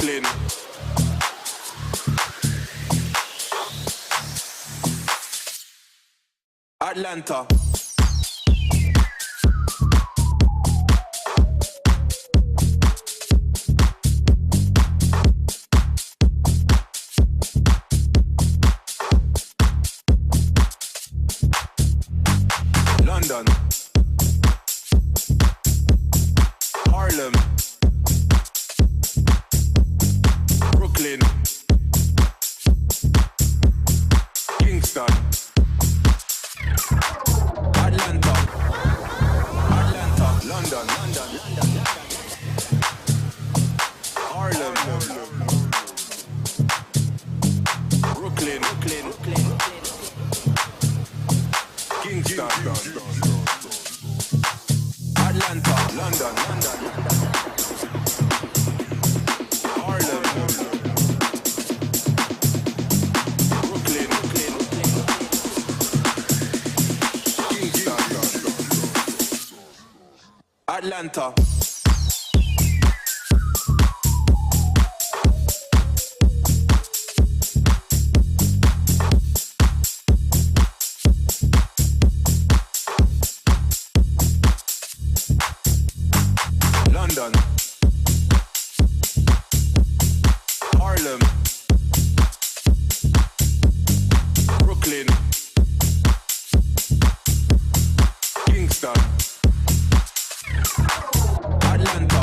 Brooklyn, Atlanta, London, Harlem, Brooklyn, Kingston, Atlanta, London, Harlem, Brooklyn, Kingston, Atlanta, London, Harlem, Brooklyn, Kingston, Atlanta. London, Harlem, Brooklyn, Kingston, Atlanta.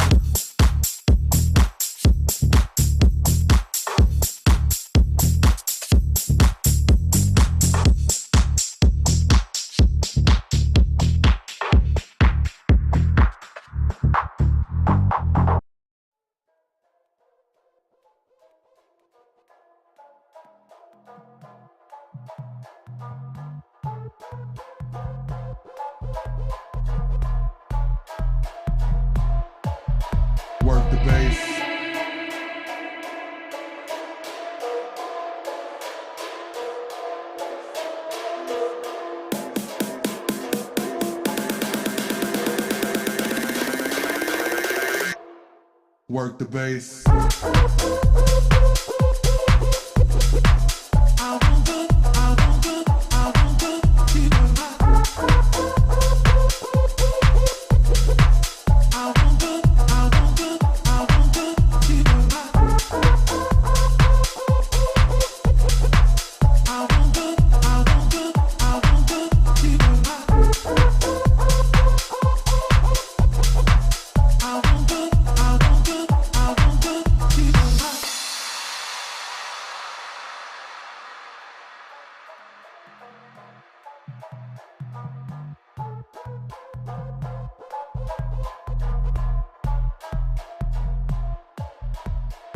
Work the bass. Work the bass.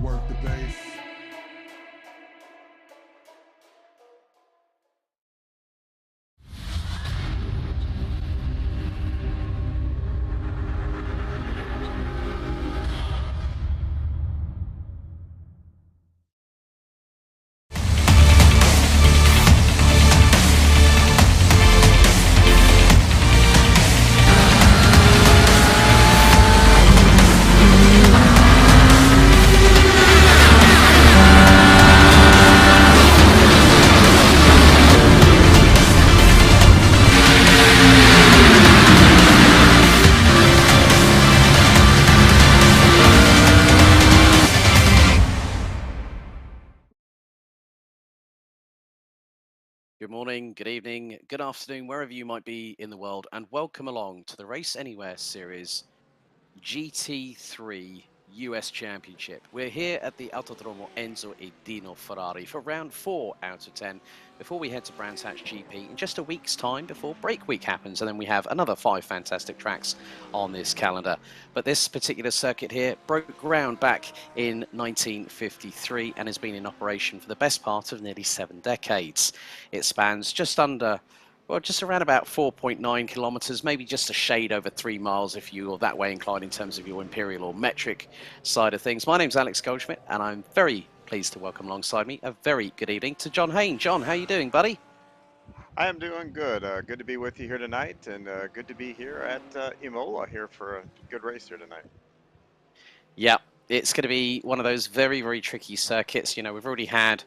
Work the bass. Good morning, good evening, good afternoon, wherever you might be in the world, and welcome along to the Race Anywhere Series GT3 US Championship. We're here at the Autodromo Enzo e Dino Ferrari for round 4 out of 10 before we head to Brands Hatch GP in just a week's time before break week happens, and then we have another 5 fantastic tracks on this calendar. But this particular circuit here broke ground back in 1953 and has been in operation for the best part of nearly 7 decades. It spans just under, well, just around about 4.9 kilometers, maybe just a shade over 3 miles if you're that way inclined in terms of your imperial or metric side of things. My name's Alex Goldschmidt, and I'm very pleased to welcome alongside me a very good evening to John Hayne. John, how you doing, buddy? I am doing good. Good to be with you here tonight, and good to be here at Imola here for a good race here tonight. Yeah, It's going to be one of those very, very tricky circuits. You know, we've already had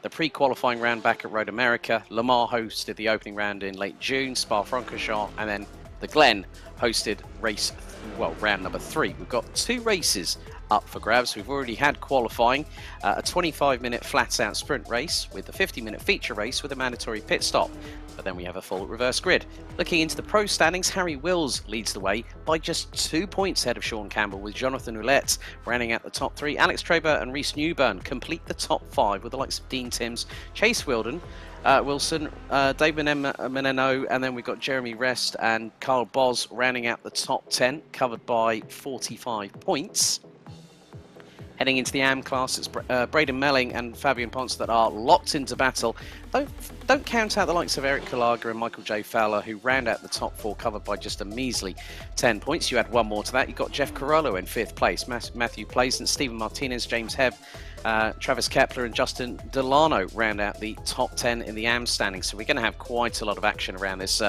the pre-qualifying round back at Road America. Le Mans hosted the opening round in late June, Spa-Francorchamps, and then the Glen hosted round number 3. We've got 2 races up for grabs. We've already had qualifying, a 25-minute flat-out sprint race with a 50-minute feature race with a mandatory pit stop. But then we have a full reverse grid. Looking into the pro standings, R.A.W.S leads the way by just 2 points ahead of Sean Campbell, with Jonathan Roulette rounding out the top 3. Alex Traber and Rhys Newburn complete the top 5 with the likes of Dean Timms, Chase Wilson, David Menino, and then we've got Jeremy Rest and Carl Boz rounding out the top 10, covered by 45 points. Heading into the AM class, it's Braden Melling and Fabian Ponce that are locked into battle. Don't count out the likes of Eric Kalaga and Michael J. Fowler, who round out the top 4, covered by just a measly 10 points. You add one more to that, you've got Jeff Carollo in 5th place, Matthew Plaisance, Stephen Martinez, James Hebb, Travis Kepler and Justin Delano round out the top 10 in the AM standings. So we're going to have quite a lot of action around this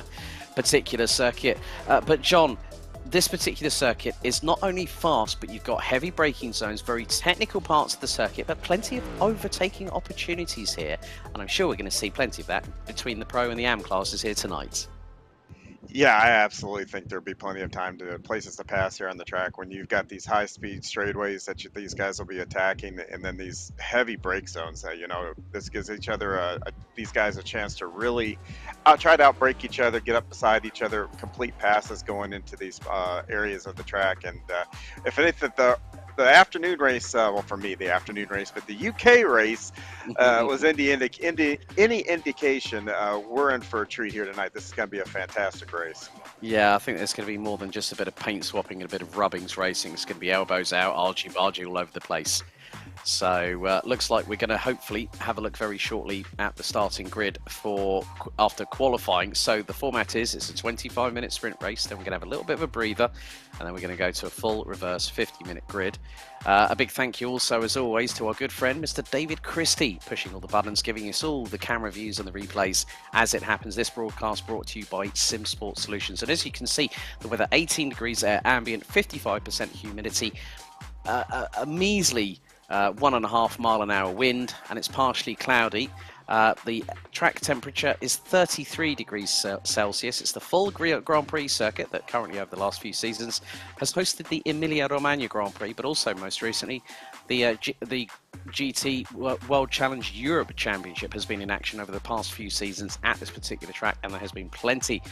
particular circuit. But John, this particular circuit is not only fast, but you've got heavy braking zones, very technical parts of the circuit, but plenty of overtaking opportunities here. And I'm sure we're going to see plenty of that between the Pro and the AM classes here tonight. Yeah, I absolutely think there'll be plenty of places to pass here on the track when you've got these high-speed straightaways that these guys will be attacking, and then these heavy brake zones. You know, this gives these guys a chance to really try to outbrake each other, get up beside each other, complete passes going into these areas of the track. And if anything, the afternoon race, well, for me, the afternoon race, but the UK race was any indication, we're in for a treat here tonight. This is going to be a fantastic race. Yeah, I think there's going to be more than just a bit of paint swapping and a bit of rubbings racing. It's going to be elbows out, argy-bargy all over the place. So looks like we're going to hopefully have a look very shortly at the starting grid after qualifying. So the format is it's a 25-minute sprint race, then we're going to have a little bit of a breather, and then we're going to go to a full reverse 50-minute grid. A big thank you also, as always, to our good friend Mr. David Christie, pushing all the buttons, giving us all the camera views and the replays as it happens. This broadcast brought to you by Sim Sport Solutions. And as you can see, the weather 18 degrees air, ambient, 55% humidity, a measly 1.5 mile an hour wind, and it's partially cloudy. The track temperature is 33 degrees Celsius. It's the full Grand Prix circuit that currently, over the last few seasons, has hosted the Emilia-Romagna Grand Prix, but also most recently the GT World Challenge Europe Championship has been in action over the past few seasons at this particular track, and there has been plenty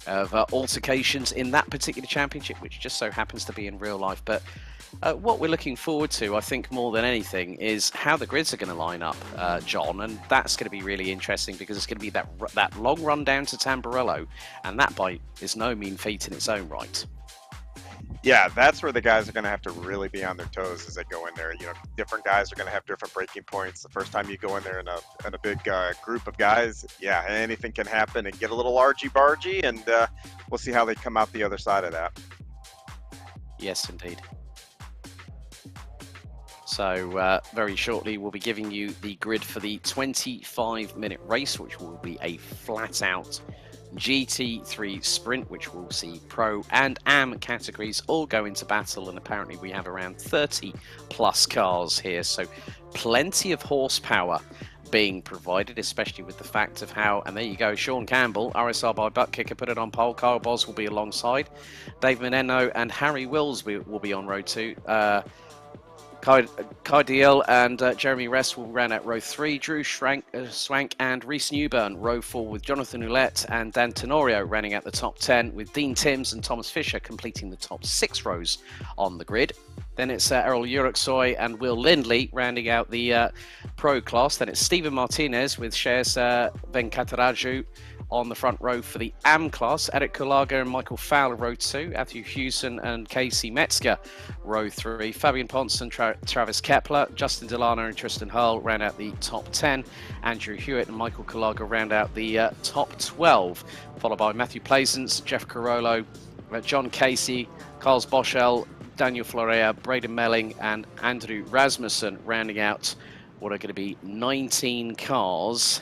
of altercations in that particular championship, which just so happens to be in real life. But what we're looking forward to, I think, more than anything, is how the grids are going to line up, John, and that's going to be really interesting because it's going to be that long run down to Tamburello, and that bite is no mean feat in its own right. Yeah, that's where the guys are going to have to really be on their toes as they go in there. You know, different guys are going to have different braking points. The first time you go in there in a big group of guys, yeah, anything can happen and get a little argy-bargy, and we'll see how they come out the other side of that. Yes, indeed. So very shortly we'll be giving you the grid for the 25-minute race, which will be a flat-out GT3 sprint, which will see Pro and AM categories all go into battle, and apparently we have around 30 plus cars here, so plenty of horsepower being provided, especially with the fact of how, and there you go, Sean Campbell, RSR by butt kicker, put it on pole. Kyle Boz will be alongside. Dave Menino and R.A.W.S will be on row 2. Kai DL and Jeremy Rest will round out row 3. Drew Swank and Rhys Newburn row 4, with Jonathan Roulette and Dan Tenorio rounding out the top 10, with Dean Timms and Thomas Fisher completing the top 6 rows on the grid. Then it's R.A.W.S and Will Lindley rounding out the Pro class. Then it's Stephen Martinez with Shez Venkataraju on the front row for the AM class. Eric Kalaga and Michael Fowler row 2. Matthew Hewson and Casey Metzger row 3. Fabian Ponce and Travis Kepler. Justin Delano and Tristan Hull round out the top 10. Andrew Hewitt and Michael Kalaga round out the top 12, followed by Matthew Plaisance, Jeff Carollo, John Casey, Carls Boschel, Daniel Florea, Braden Melling and Andrew Rasmussen rounding out what are going to be 19 cars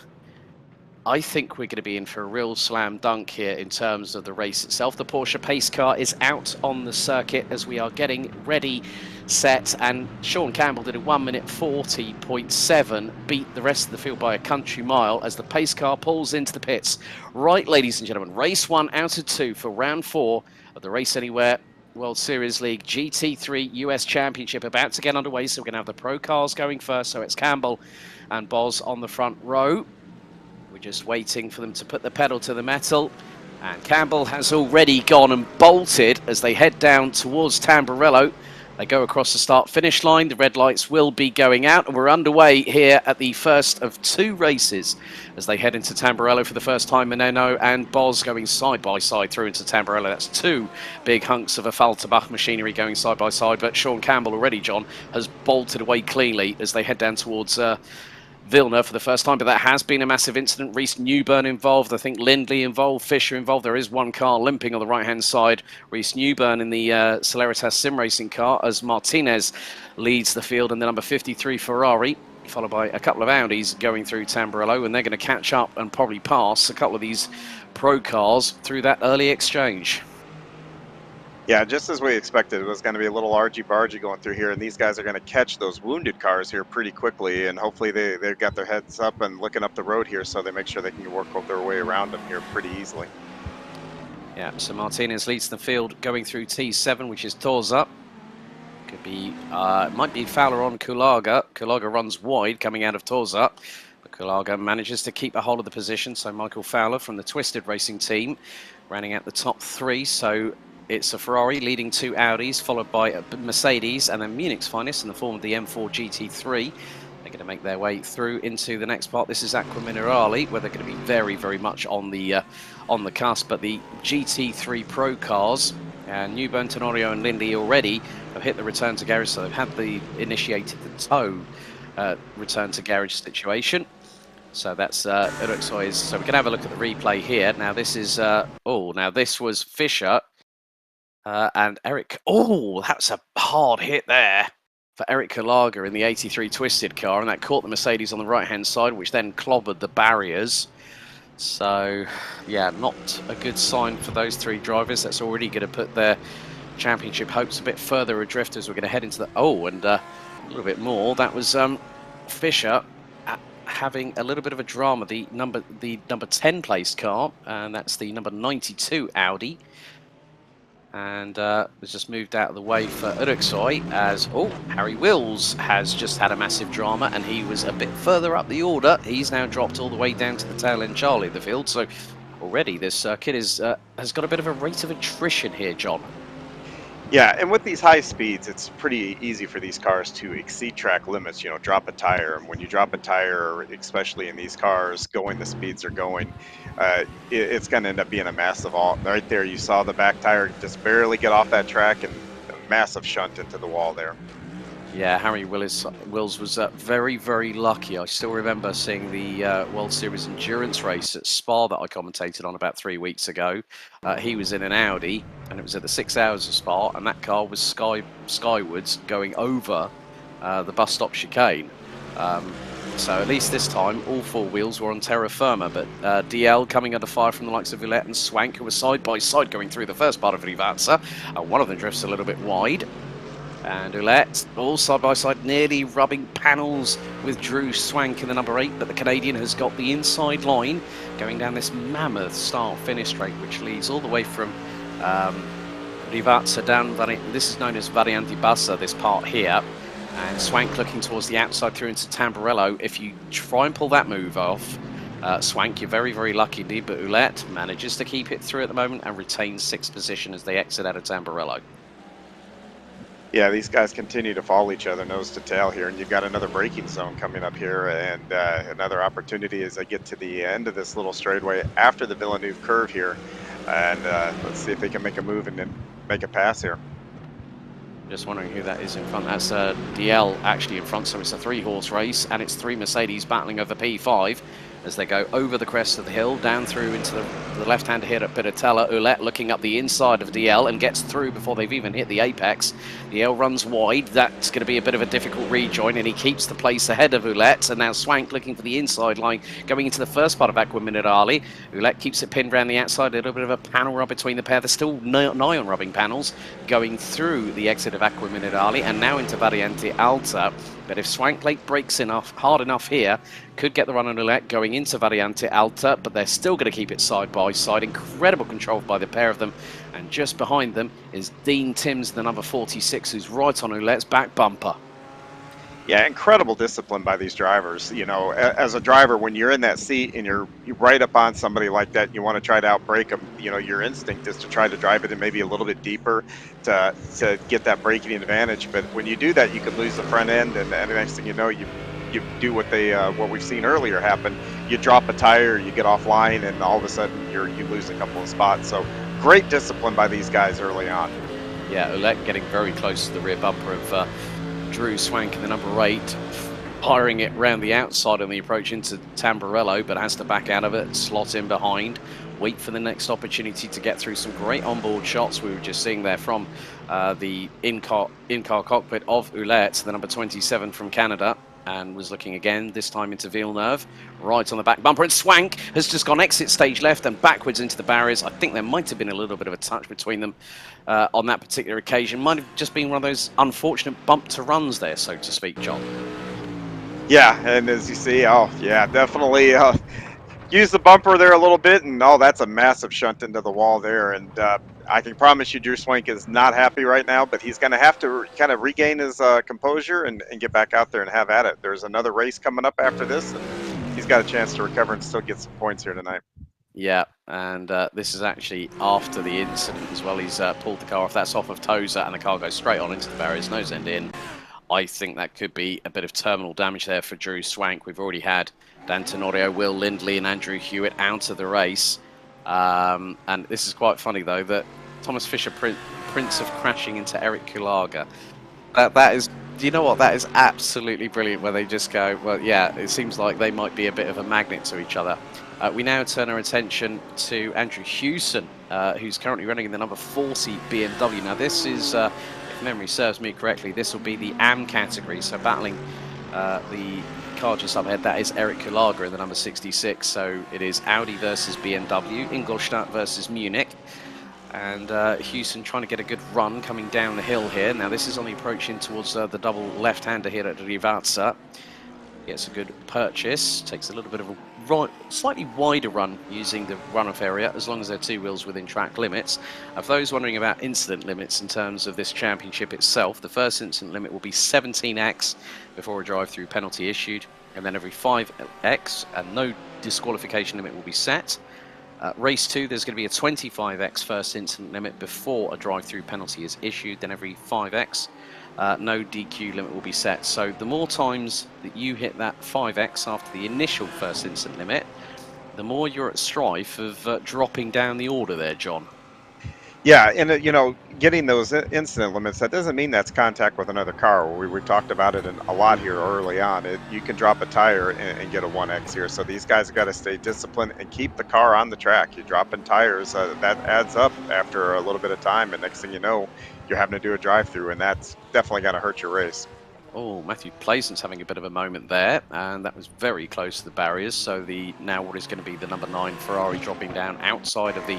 I think we're going to be in for a real slam dunk here in terms of the race itself. The Porsche pace car is out on the circuit as we are getting ready, set, and Sean Campbell did a 1 minute 40.7, beat the rest of the field by a country mile as the pace car pulls into the pits. Right, ladies and gentlemen, race 1 out of 2 for round 4 of the Race Anywhere World Series League GT3 US Championship about to get underway. So we're going to have the pro cars going first. So it's Campbell and Boz on the front row. We're just waiting for them to put the pedal to the metal. And Campbell has already gone and bolted as they head down towards Tamburello. They go across the start-finish line. The red lights will be going out. And we're underway here at the first of 2 races as they head into Tamburello for the first time. Meneno and Boz going side by side through into Tamburello. That's 2 big hunks of a Falterbach machinery going side by side. But Sean Campbell already, John, has bolted away cleanly as they head down towards Villeneuve for the first time, but that has been a massive incident. Reese Newburn involved, I think Lindley involved, Fisher involved. There is one car limping on the right-hand side. Reese Newburn in the Celeritas sim racing car as Martinez leads the field, and the number 53 Ferrari, followed by a couple of Audis going through Tamburello, and they're going to catch up and probably pass a couple of these pro cars through that early exchange. Yeah, just as we expected, it was going to be a little argy-bargy going through here, and these guys are going to catch those wounded cars here pretty quickly, and hopefully they've got their heads up and looking up the road here so they make sure they can work their way around them here pretty easily. Yeah, so Martinez leads the field going through T7, which is Torza. Could be, might be Fowler on Kulaga. Kulaga runs wide coming out of Torza, but Kulaga manages to keep a hold of the position, so Michael Fowler from the Twisted Racing team running at the top 3, so it's a Ferrari leading 2 Audis, followed by a Mercedes, and then Munich's finest in the form of the M4 GT3. They're going to make their way through into the next part. This is Aqua Minerale, where they're going to be very, very much on the cusp. But the GT3 Pro cars, and Newburn, Tenorio, and Lindley already have hit the return to garage, so they've had initiated the tow return to garage situation. So that's R.A.W.S. So we can have a look at the replay here. Now this is now this was Fisher. And Eric, that's a hard hit there for Eric Kulaga in the 83 Twisted car, and that caught the Mercedes on the right-hand side, which then clobbered the barriers. So, yeah, not a good sign for those 3 drivers. That's already going to put their championship hopes a bit further adrift as we're going to head into the... and a little bit more. That was Fisher having a little bit of a drama. The number 10 placed car, and that's the number 92 Audi. And was just moved out of the way for R.A.W.S. as, Harry Wills has just had a massive drama, and he was a bit further up the order. He's now dropped all the way down to the tail end Charlie of the field. So already this circuit has got a bit of a rate of attrition here, John. Yeah, and with these high speeds, it's pretty easy for these cars to exceed track limits, drop a tire. And when you drop a tire, especially in these cars, going the speeds are going, it's going to end up being a massive right there. You saw the back tire just barely get off that track and a massive shunt into the wall there. Yeah, Harry Wills was very, very lucky. I still remember seeing the World Series endurance race at Spa that I commentated on about 3 weeks ago. He was in an Audi, and it was at the 6 hours of Spa, and that car was skywards going over the bus stop chicane. So at least this time, all 4 wheels were on terra firma, but DL coming under fire from the likes of Villette and Swank, who were side by side going through the first part of Rivazza. One of them drifts a little bit wide. And Ouellette, all side by side, nearly rubbing panels with Drew Swank in the number 8, but the Canadian has got the inside line going down this mammoth style finish straight, which leads all the way from Rivazza down, this is known as Variante Bassa, this part here, and Swank looking towards the outside through into Tamburello. If you try and pull that move off, Swank, you're very, very lucky indeed, but Ouellette manages to keep it through at the moment and retains 6th position as they exit out of Tamburello. Yeah, these guys continue to follow each other nose to tail here, and you've got another braking zone coming up here, and another opportunity as I get to the end of this little straightaway after the Villeneuve curve here, and let's see if they can make a move and then make a pass here. Just wondering who that is in front. That's DL actually in front, so it's a 3-horse race, and it's 3 Mercedes battling over P5. as they go over the crest of the hill, down through into the left-hander here at Piratella. R.A.W.S looking up the inside of DL and gets through before they've even hit the apex. DL runs wide. That's going to be a bit of a difficult rejoin, and he keeps the place ahead of R.A.W.S. And now Swank looking for the inside line, going into the first part of Aqua Minerale. R.A.W.S keeps it pinned around the outside, a little bit of a panel rub between the pair. There's still nigh on rubbing panels going through the exit of Aqua Minerale and now into Variante Alta. But if Swank Lake breaks hard enough here, could get the run on R.A.W.S going into Variante Alta, but they're still going to keep it side by side. Incredible control by the pair of them. And just behind them is Dean Timms, the number 46, who's right on R.A.W.S back bumper. Yeah, incredible discipline by these drivers. You know, as a driver, when you're in that seat and you're right up on somebody like that, you want to try to outbrake them. You know, your instinct is to try to drive it in maybe a little bit deeper to get that braking advantage. But when you do that, you could lose the front end, and the next thing you know, you do what we've seen earlier happen. You drop a tire, you get offline, and all of a sudden you lose a couple of spots. So great discipline by these guys early on. Yeah, R.A.W.S getting very close to the rear bumper of Drew Swank in the number 8, firing it round the outside on the approach into Tamburello, but has to back out of it, slot in behind, wait for the next opportunity to get through some great onboard shots we were just seeing there from the in-car cockpit of R.A.W.S, the number 27 from Canada, and was looking again, this time into Villeneuve, right on the back bumper, and Swank has just gone exit stage left and backwards into the barriers. I think there might have been a little bit of a touch between them on that particular occasion. Might have just been one of those unfortunate bump to runs there, so to speak, John. Yeah, and as you see, oh yeah, definitely use the bumper there a little bit, and oh, that's a massive shunt into the wall there. And I can promise you Drew Swank is not happy right now, but he's going to have to kind of regain his composure and get back out there and have at it. There's another race coming up after this, and he's got a chance to recover and still get some points here tonight. Yeah, and this is actually after the incident as well. He's pulled the car off. That's off of Toza, and the car goes straight on into the barriers, nose end in. I think that could be a bit of terminal damage there for Drew Swank. We've already had Dan Tenorio, Will Lindley, and Andrew Hewitt out of the race. And this is quite funny, though, that Thomas Fisher, Prince of crashing into Eric Kulaga. That is, do you know what? That is absolutely brilliant, where they just go, well, yeah, it seems like they might be a bit of a magnet to each other. We now turn our attention to Andrew Hewson, who's currently running in the number 40 BMW. Now, this is, if memory serves me correctly, this will be the AM category, so battling the car just up ahead. That is Eric Kulaga in the number 66, so it is Audi versus BMW, Ingolstadt versus Munich. And Hewson trying to get a good run coming down the hill here. Now, this is on the approach in towards the double left-hander here at Rivarza. Gets a good purchase, takes a little bit of a slightly wider run using the runoff area, as long as they're 2 wheels within track limits. For those wondering about incident limits in terms of this championship itself, the first incident limit will be 17x before a drive-through penalty issued, and then every 5x, and no disqualification limit will be set. Race 2, there's going to be a 25x first incident limit before a drive-through penalty is issued, then every 5x. No DQ limit will be set. So the more times that you hit that 5x after the initial first incident limit, the more you're at strife of dropping down the order there, John. Yeah, and you know, getting those incident limits, that doesn't mean that's contact with another car. We've talked about it a lot here early on. You can drop a tire and get a 1x here. So these guys have got to stay disciplined and keep the car on the track. You're dropping tires, that adds up after a little bit of time, and next thing you know, you're having to do a drive-through, and that's definitely going to hurt your race. Oh, Matthew Plaisance having a bit of a moment there, and that was very close to the barriers. So now what is going to be the number 9 Ferrari dropping down outside of the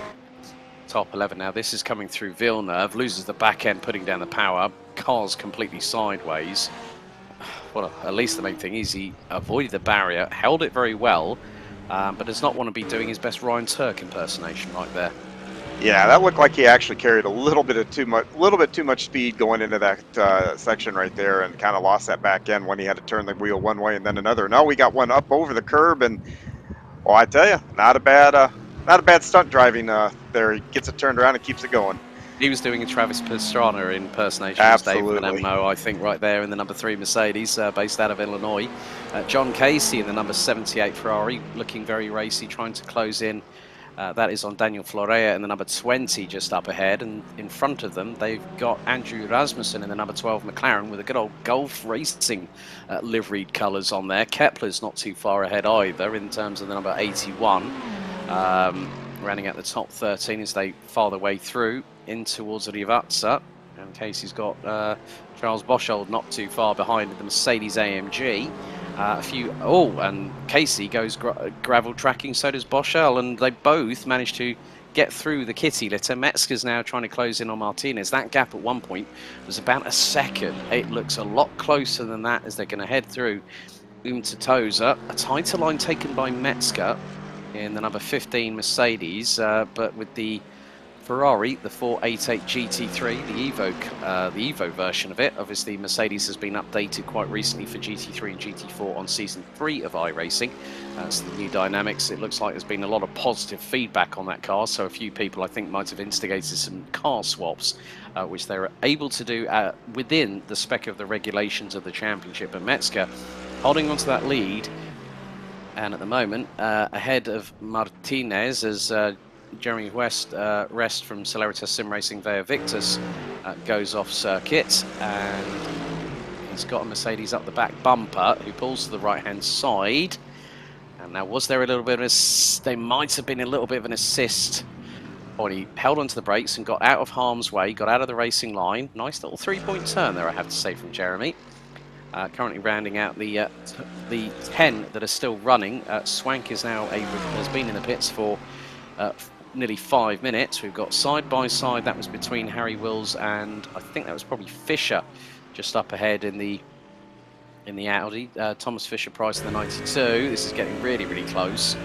top 11. Now this is coming through Villeneuve, loses the back end, putting down the power. Car's completely sideways. Well, at least the main thing is he avoided the barrier, held it very well, but does not want to be doing his best Ryan Turk impersonation right there. Yeah, that looked like he actually carried a little bit too much speed going into that section right there, and kind of lost that back end when he had to turn the wheel one way and then another. Now we got one up over the curb, and well, I tell you, not a bad stunt driving there. He gets it turned around and keeps it going. He was doing a Travis Pastrana impersonation. Absolutely. Dave Menemo, I think, right there in the number 3 Mercedes, based out of Illinois. John Casey in the number 78 Ferrari, looking very racy, trying to close in That is on Daniel Florea in the number 20 just up ahead, and in front of them they've got Andrew Rasmussen in the number 12 McLaren with a good old Gulf Racing liveried colours on there. Kepler's not too far ahead either in terms of the number 81, running at the top 13 as they file their way through in towards R.A.W.S. And Casey's got Charles Boschold not too far behind the Mercedes AMG. And Casey goes gravel tracking, so does Boschel, and they both managed to get through the kitty litter. Metzger's now trying to close in on Martinez. That gap at one point was about a second. It looks a lot closer than that as they're going to head through into Tosa. A tighter line taken by Metzger in the number 15 Mercedes, but with the Ferrari, the 488 GT3, the Evo version of it. Obviously, Mercedes has been updated quite recently for GT3 and GT4 on Season 3 of iRacing. So the new dynamics, it looks like there's been a lot of positive feedback on that car, so a few people I think might have instigated some car swaps, which they were able to do within the spec of the regulations of the championship. And Metzger holding onto that lead, and at the moment, ahead of Martinez as Jeremy Rest from Celeritas Simracing Via Victus goes off circuit, and he's got a Mercedes up the back bumper who pulls to the right hand side. And now, was there a little bit of there might have been a little bit of an assist, or he held onto the brakes and got out of harm's way, got out of the racing line. Nice little 3-point turn there, I have to say, from Jeremy. Currently rounding out the 10 that are still running. Swank is now has been in the pits for nearly 5 minutes. We've got side by side, that was between Harry Wills and I think that was probably Fisher just up ahead in the Audi. Thomas Fisher-Price in the 92. This is getting really, really close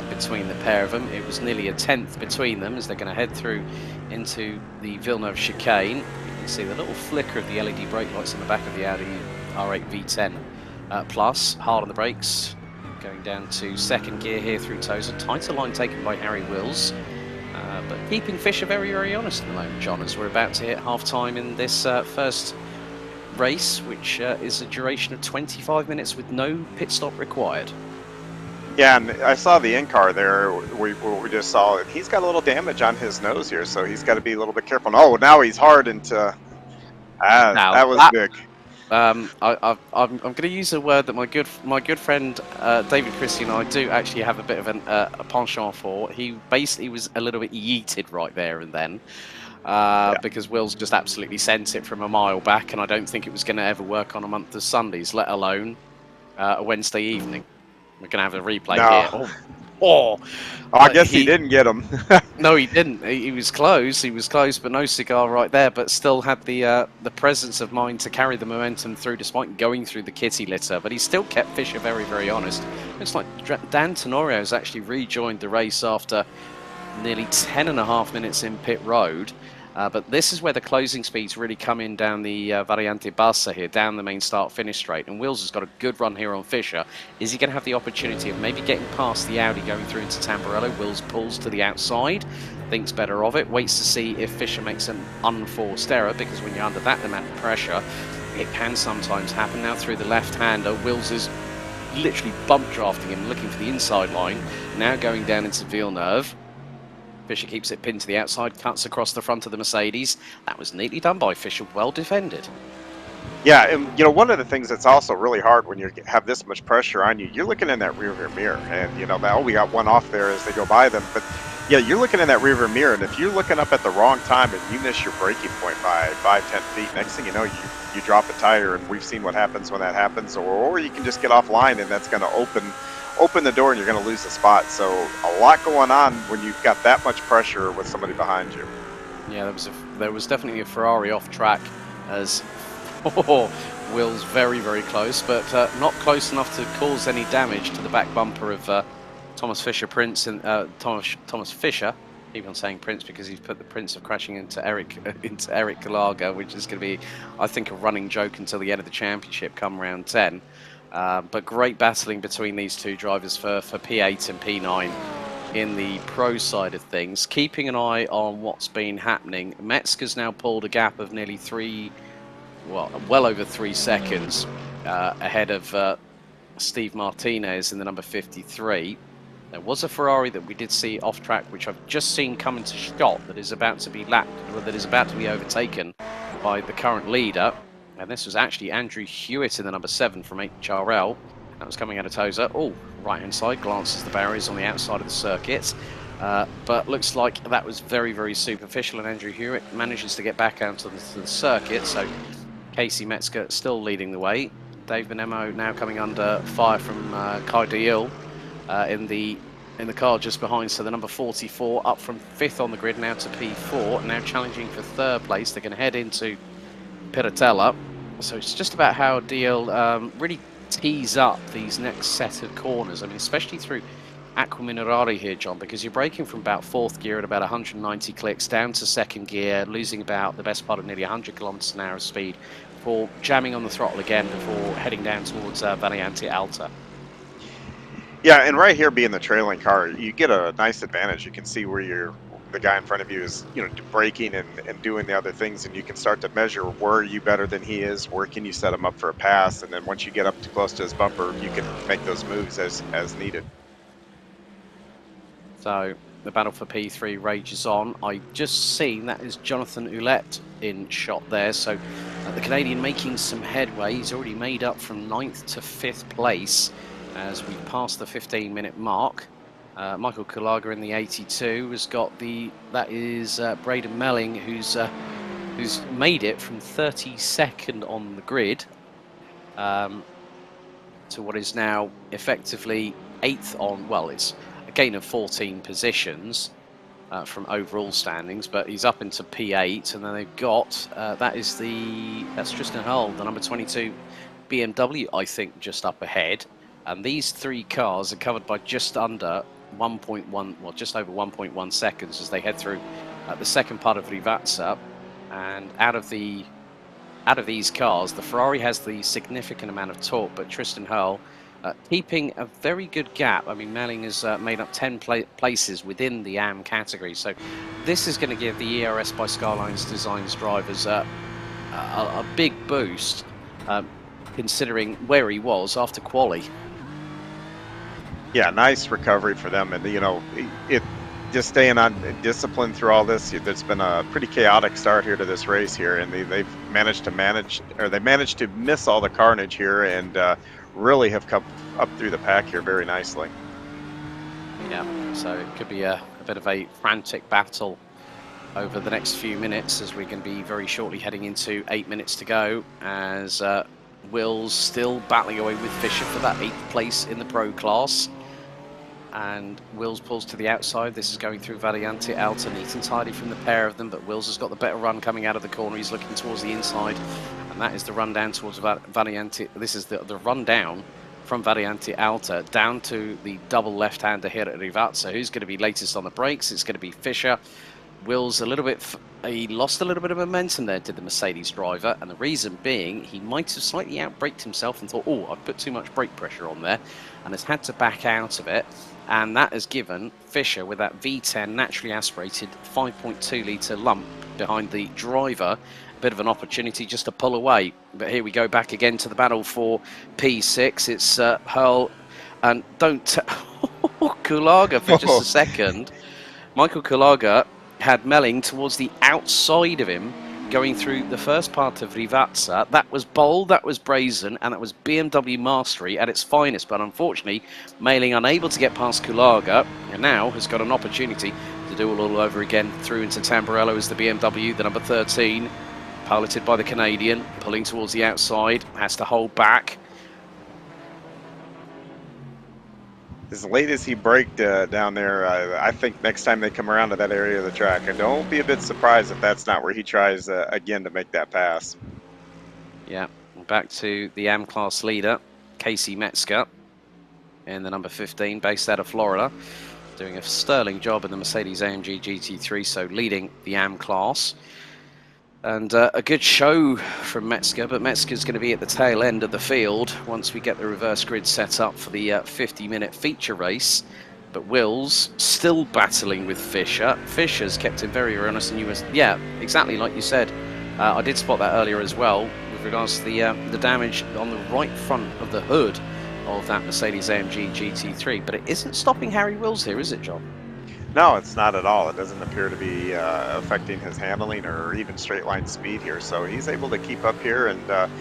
between the pair of them. It was nearly a tenth between them as they're going to head through into the Villeneuve chicane. You can see the little flicker of the LED brake lights on the back of the Audi R8 V10 Plus. Hard on the brakes. Going down to second gear here through Tosa. Tighter line taken by Harry Wills. But keeping Fisher very, very honest at the moment, John, as we're about to hit half-time in this first race, which is a duration of 25 minutes with no pit stop required. Yeah, and I saw the in-car there. We just saw it. He's got a little damage on his nose here, so he's got to be a little bit careful. Oh, now he's hard into... that was big. I'm going to use a word that my good friend David Christie and I do actually have a bit of a penchant for. He basically was a little bit yeeted right there and then because Wills just absolutely sent it from a mile back, and I don't think it was going to ever work on a month of Sundays, let alone a Wednesday evening. We're going to have a replay here. I guess he didn't get him. No, he didn't. He was close. He was close, but no cigar right there. But still had the presence of mind to carry the momentum through, despite going through the kitty litter. But he still kept Fisher very, very honest. It's like Dan Tenorio has actually rejoined the race after nearly 10.5 minutes in pit road. But this is where the closing speeds really come in down the Variante Bassa here, down the main start-finish straight. And Wills has got a good run here on Fisher. Is he going to have the opportunity of maybe getting past the Audi going through into Tamburello? Wills pulls to the outside, thinks better of it, waits to see if Fisher makes an unforced error, because when you're under that amount of pressure, it can sometimes happen. Now through the left-hander, Wills is literally bump drafting him, looking for the inside line. Now going down into Villeneuve. Fisher keeps it pinned to the outside, cuts across the front of the Mercedes. That was neatly done by Fisher, well defended. Yeah, and one of the things that's also really hard when you have this much pressure on you, you're looking in that rearview mirror, and we got one off there as they go by them, but yeah, you're looking in that rearview mirror, and if you're looking up at the wrong time and you miss your braking point by 5-10 feet, next thing you know, you drop a tire, and we've seen what happens when that happens, or you can just get offline, and that's going to open the door and you're going to lose the spot. So a lot going on when you've got that much pressure with somebody behind you. Yeah, there was definitely a Ferrari off track as Will's very, very close, but not close enough to cause any damage to the back bumper of Thomas Fisher Prince and Thomas Fisher. Keep on saying Prince because he's put the Prince of crashing into Eric Gallagher, which is going to be, I think, a running joke until the end of the championship come round 10. But great battling between these two drivers for P8 and P9 in the pro side of things. Keeping an eye on what's been happening. Metzger's now pulled a gap of nearly well over 3 seconds ahead of Steve Martinez in the number 53. There was a Ferrari that we did see off track, which I've just seen come into shot, that is about to be lapped, or that is about to be overtaken by the current leader. And this was actually Andrew Hewitt in the number 7 from HRL. That was coming out of Tosa. Oh, right-hand side, glances the barriers on the outside of the circuit. But looks like that was very, very superficial, and Andrew Hewitt manages to get back out to the circuit. So Casey Metzger still leading the way. Dave Benemo now coming under fire from Kai Deal in the car just behind. So the number 44 up from 5th on the grid now to P4, now challenging for 3rd place. They're going to head into Piratella. So it's just about how Deal really tease up these next set of corners. I mean, especially through Acqua Minerale here, John, because you're braking from about 4th gear at about 190 clicks down to 2nd gear, losing about the best part of nearly 100 kilometers an hour of speed, before jamming on the throttle again before heading down towards Variante Alta. Yeah, and right here being the trailing car, you get a nice advantage. You can see where the guy in front of you is, braking and doing the other things, and you can start to measure where are you better than he is, where can you set him up for a pass, and then once you get up too close to his bumper, you can make those moves as needed. So the battle for P3 rages on. I just seen that is Jonathan Ouellette in shot there. So the Canadian making some headway. He's already made up from 9th to 5th place as we pass the 15-minute mark. Michael Kulaga in the 82 has got that is Braden Melling, who's made it from 32nd on the grid to what is now effectively 8th on, well, it's a gain of 14 positions from overall standings, but he's up into P8, and then they've got that's Tristan Hull, the number 22 BMW, I think, just up ahead. And these 3 cars are covered by just under 1.1, well, just over 1.1 seconds as they head through the second part of Rivazza. And out of these cars, the Ferrari has the significant amount of torque, but Tristan Hull keeping a very good gap. I mean, Melling has made up 10 places within the AM category. So this is going to give the ERS by Skylines Designs drivers a big boost, considering where he was after quali. Yeah, nice recovery for them, and it just staying on discipline through all this. There's been a pretty chaotic start here to this race here, and they've managed to miss all the carnage here, and really have come up through the pack here very nicely. Yeah, so it could be a bit of a frantic battle over the next few minutes, as we're going to be very shortly heading into 8 minutes to go, as Will's still battling away with Fisher for that 8th place in the Pro class. And Wills pulls to the outside. This is going through Variante Alta, neat and tidy from the pair of them, but Wills has got the better run coming out of the corner. He's looking towards the inside, and that is the run down towards Variante. This is the run down from Variante Alta down to the double left-hander here at Rivazza. Who's going to be latest on the brakes? It's going to be Fisher. Wills he lost a little bit of momentum there, did the Mercedes driver, and the reason being he might have slightly outbraked himself and thought, oh, I've put too much brake pressure on there, and has had to back out of it. And that has given Fisher, with that V10 naturally aspirated 5.2 litre lump behind the driver, a bit of an opportunity just to pull away. But here we go back again to the battle for P6. It's Hull, and Kulaga for just a second. Michael Kulaga had Melling towards the outside of him, going through the first part of Rivazza. That was bold, that was brazen, and that was BMW mastery at its finest. But unfortunately, Melling unable to get past Kulaga, and now has got an opportunity to do it all over again through into Tamburello as the BMW, the number 13, piloted by the Canadian, pulling towards the outside, has to hold back. As late as he braked down there, I think next time they come around to that area of the track, and don't be a bit surprised if that's not where he tries again to make that pass. Yeah, back to the AM class leader, Casey Metzger, in the number 15, based out of Florida, doing a sterling job in the Mercedes-AMG GT3, so leading the AM class. And a good show from Metzger, but Metzger's going to be at the tail end of the field once we get the reverse grid set up for the 50-minute feature race. But Wills still battling with Fisher. Fisher's kept him very honest, and yeah, exactly like you said. I did spot that earlier as well with regards to the damage on the right front of the hood of that Mercedes-AMG GT3, but it isn't stopping Harry Wills here, is it, John? No, it's not at all. It doesn't appear to be affecting his handling or even straight line speed here. So he's able to keep up here, and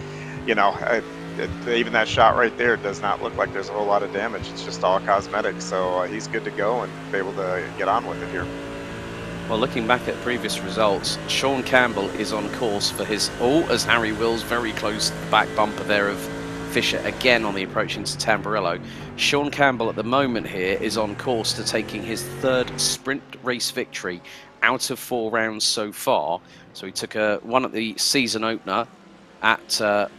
you know, even that shot right there does not look like there's a whole lot of damage. It's just all cosmetic. So he's good to go and be able to get on with it here. Well, looking back at previous results, Sean Campbell is on course for his, as Harry Wills very close to the back bumper there of Fisher again on the approach into Tamburello. Sean Campbell at the moment here is on course to taking his 3rd sprint race victory out of 4 rounds so far. So he took one at the season opener at the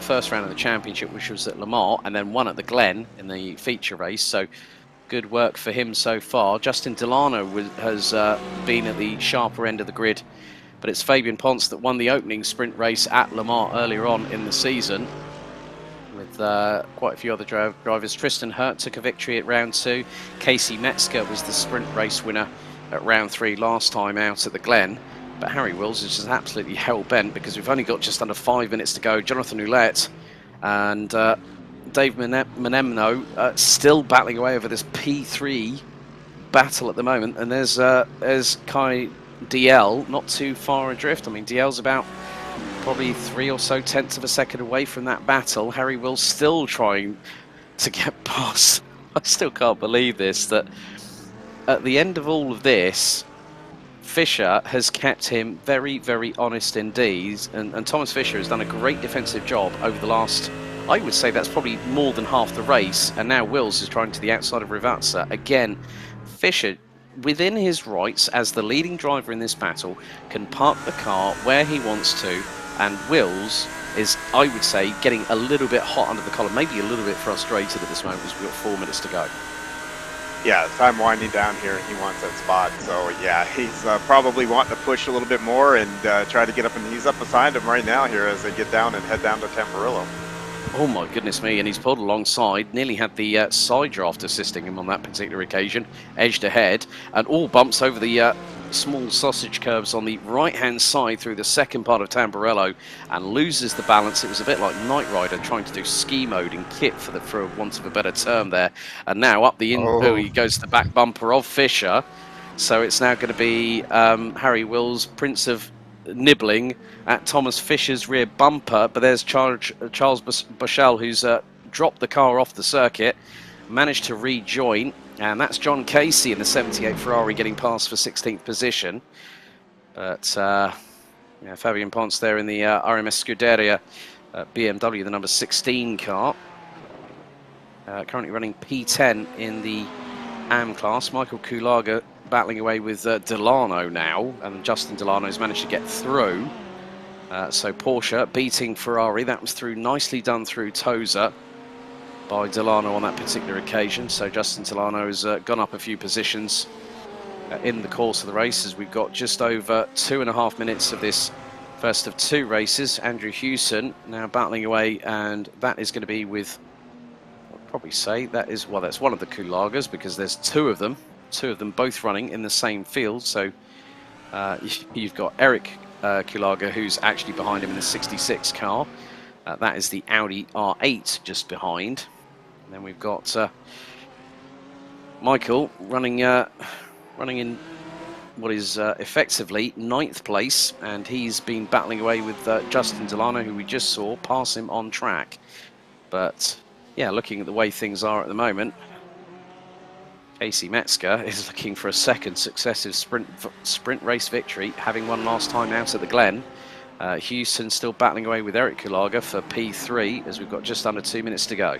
first round of the championship, which was at Le Mans, and then one at the Glen in the feature race. So good work for him so far. Justin Delano has been at the sharper end of the grid, but it's Fabian Ponce that won the opening sprint race at Le Mans earlier on in the season, with quite a few other drivers. Tristan Hurt took a victory at round 2. Casey Metzger was the sprint race winner at round 3 last time out at the Glen. But Harry Wills is just absolutely hell-bent because we've only got just under 5 minutes to go. Jonathan Ouellette and Dave Menemno still battling away over this P3 battle at the moment. And there's Kai DL not too far adrift. I mean, DL's about probably 3 or so tenths of a second away from that battle. Harry Wills still trying to get past. I still can't believe this, that at the end of all of this, Fisher has kept him very, very honest indeed, and Thomas Fisher has done a great defensive job over the last, I would say that's probably more than half the race, and now Wills is trying to the outside of Rivazza. Again, Fisher, within his rights as the leading driver in this battle, can park the car where he wants to, and Wills is, I would say, getting a little bit hot under the collar, maybe a little bit frustrated at this moment as we've got 4 minutes to go. Yeah, time winding down here, he wants that spot. So yeah, he's probably wanting to push a little bit more and try to get up, and he's up behind him right now here as they get down and head down to Tamburello. Oh my goodness me, and he's pulled alongside, nearly had the side draft assisting him on that particular occasion, edged ahead, and all bumps over the small sausage curves on the right-hand side through the second part of Tamburello, and loses the balance. It was a bit like Knight Rider trying to do ski mode in kit, for want of a better term there. And now up the he goes to the back bumper of Fisher. So it's now going to be Harry Wills, Prince of Nibbling, at Thomas Fisher's rear bumper. But there's Charles Bushell, who's dropped the car off the circuit, managed to rejoin. And that's John Casey in the 78 Ferrari getting past for 16th position. But yeah, Fabian Ponce there in the R.A.W.S Scuderia BMW, the number 16 car. Currently running P10 in the AM class. Michael Kulaga battling away with Delano now. And Justin Delano's managed to get through. So Porsche beating Ferrari. That was nicely done through Tosa by Delano on that particular occasion. So Justin Delano has gone up a few positions in the course of the race, as we've got just over 2.5 minutes of this first of 2 races. Andrew Hewson now battling away, and that is going to be with, I'll probably say that is, well, that's one of the Kulagas, because there's 2 of them both running in the same field. So you've got Eric Kulaga, who's actually behind him in the 66 car. That is the Audi R8 just behind. And then we've got Michael running in what is effectively 9th place, and he's been battling away with Justin Delano, who we just saw pass him on track. But yeah, looking at the way things are at the moment, Casey Metzger is looking for a 2nd successive sprint race victory, having won last time out at the Glen. Houston still battling away with Eric Kulaga for P3, as we've got just under 2 minutes to go.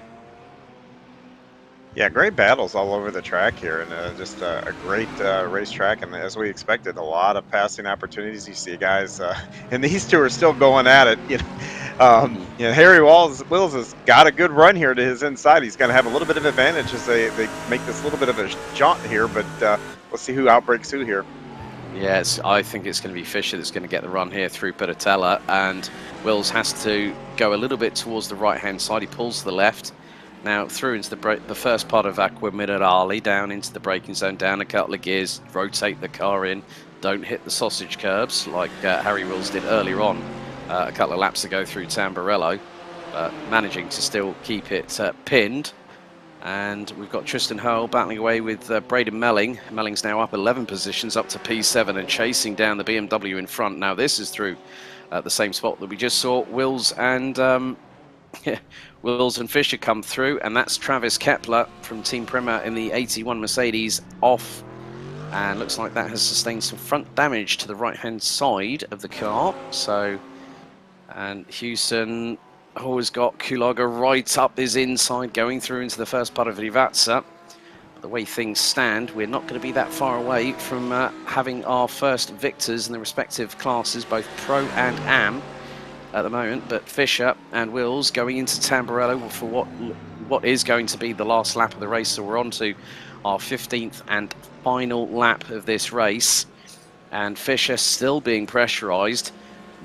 Yeah, great battles all over the track here, and just a great racetrack. And as we expected, a lot of passing opportunities. You see guys, and these 2 are still going at it. You know, Harry Wills has got a good run here to his inside. He's going to have a little bit of advantage as they make this little bit of a jaunt here, but we'll see who outbreaks who here. Yes, I think it's going to be Fisher that's going to get the run here through Piratella, and Wills has to go a little bit towards the right-hand side. He pulls to the left. Now through into the first part of Acqua Minerale, down into the braking zone, down a couple of gears, rotate the car in, don't hit the sausage curbs like Harry Wills did earlier on a couple of laps ago through Tamburello. managing to still keep it pinned. And we've got Tristan Hurl battling away with Braden Melling. Melling's now up 11 positions, up to P7 and chasing down the BMW in front. Now this is through the same spot that we just saw Wills and Wills and Fisher come through, and that's Travis Kepler from Team Prema in the 81 Mercedes off. And looks like that has sustained some front damage to the right-hand side of the car. So, and Hewson always got Kulaga right up his inside, going through into the first part of Rivazza. But the way things stand, we're not going to be that far away from having our first victors in the respective classes, both Pro and Am at the moment. But Fisher and Wills going into Tamburello for what is going to be the last lap of the race. So we're on to our 15th and final lap of this race. And Fisher still being pressurised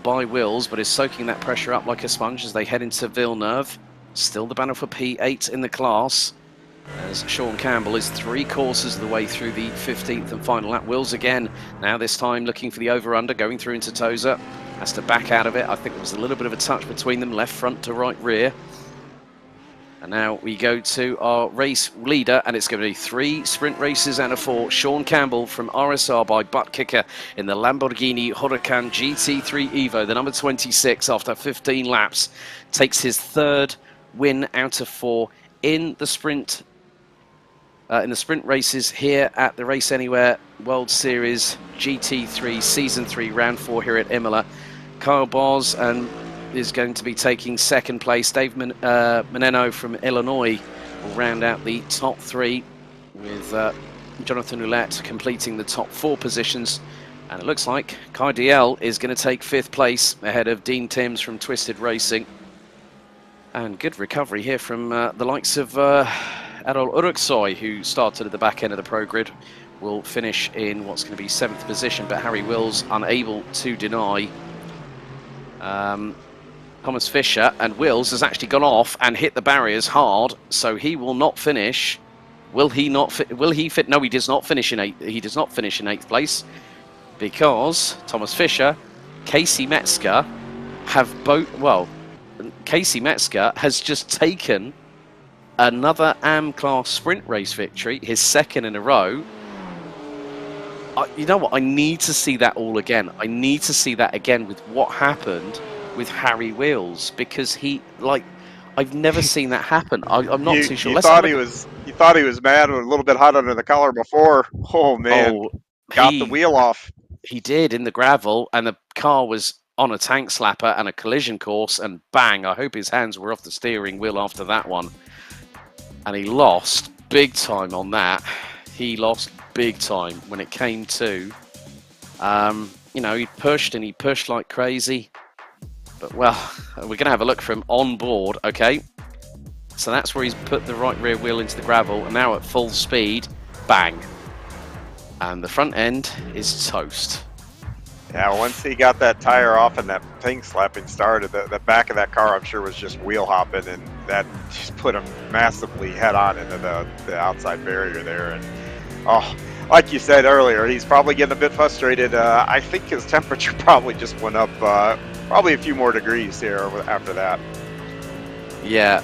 by Wills, but is soaking that pressure up like a sponge as they head into Villeneuve. Still the battle for P8 in the class, as Sean Campbell is 3 courses of the way through the 15th and final lap. Wills again, now this time looking for the over-under, going through into Tosa. Has to back out of it. I think there was a little bit of a touch between them, left front to right rear. And now we go to our race leader, and it's going to be 3 sprint races and a 4. Sean Campbell from RSR by butt kicker in the Lamborghini Huracan GT3 Evo, the number 26, after 15 laps, takes his 3rd win out of 4 in the sprint races here at the Race Anywhere World Series GT3 Season 3 Round 4 here at Imola. Kyle Boz and is going to be taking 2nd place. Dave Meneno from Illinois will round out the top 3, with Jonathan Roulette completing the top 4 positions. And it looks like Kai DL is going to take 5th place ahead of Dean Timms from Twisted Racing. And good recovery here from the likes of R.A.W.S, who started at the back end of the pro grid, will finish in what's going to be 7th position, but Harry Wills unable to deny Thomas Fisher, and Wills has actually gone off and hit the barriers hard, so he will not finish. Will he not? Will he fit? No, he does not finish in 8th. He does not finish in 8th place, because Thomas Fisher, Casey Metzger have both. Well, Casey Metzger has just taken another AM class sprint race victory, his 2nd in a row. You know what? I need to see that all again. I need to see that again with what happened with Harry Wills, because I've never seen that happen. I'm not too sure. You thought he was mad and a little bit hot under the collar before. Oh man, got the wheel off. He did in the gravel, and the car was on a tank slapper and a collision course, and bang! I hope his hands were off the steering wheel after that one. And he lost big time on that. He lost big time when it came to, you know, he pushed like crazy. But, well, we're going to have a look from on board, okay? So that's where he's put the right rear wheel into the gravel, and now at full speed, bang. And the front end is toast. Yeah, once he got that tire off and that tank slapping started, the back of that car, I'm sure, was just wheel hopping, and that just put him massively head on into the outside barrier there. And, oh, like you said earlier, he's probably getting a bit frustrated. I think his temperature probably just went up probably a few more degrees here after that. Yeah,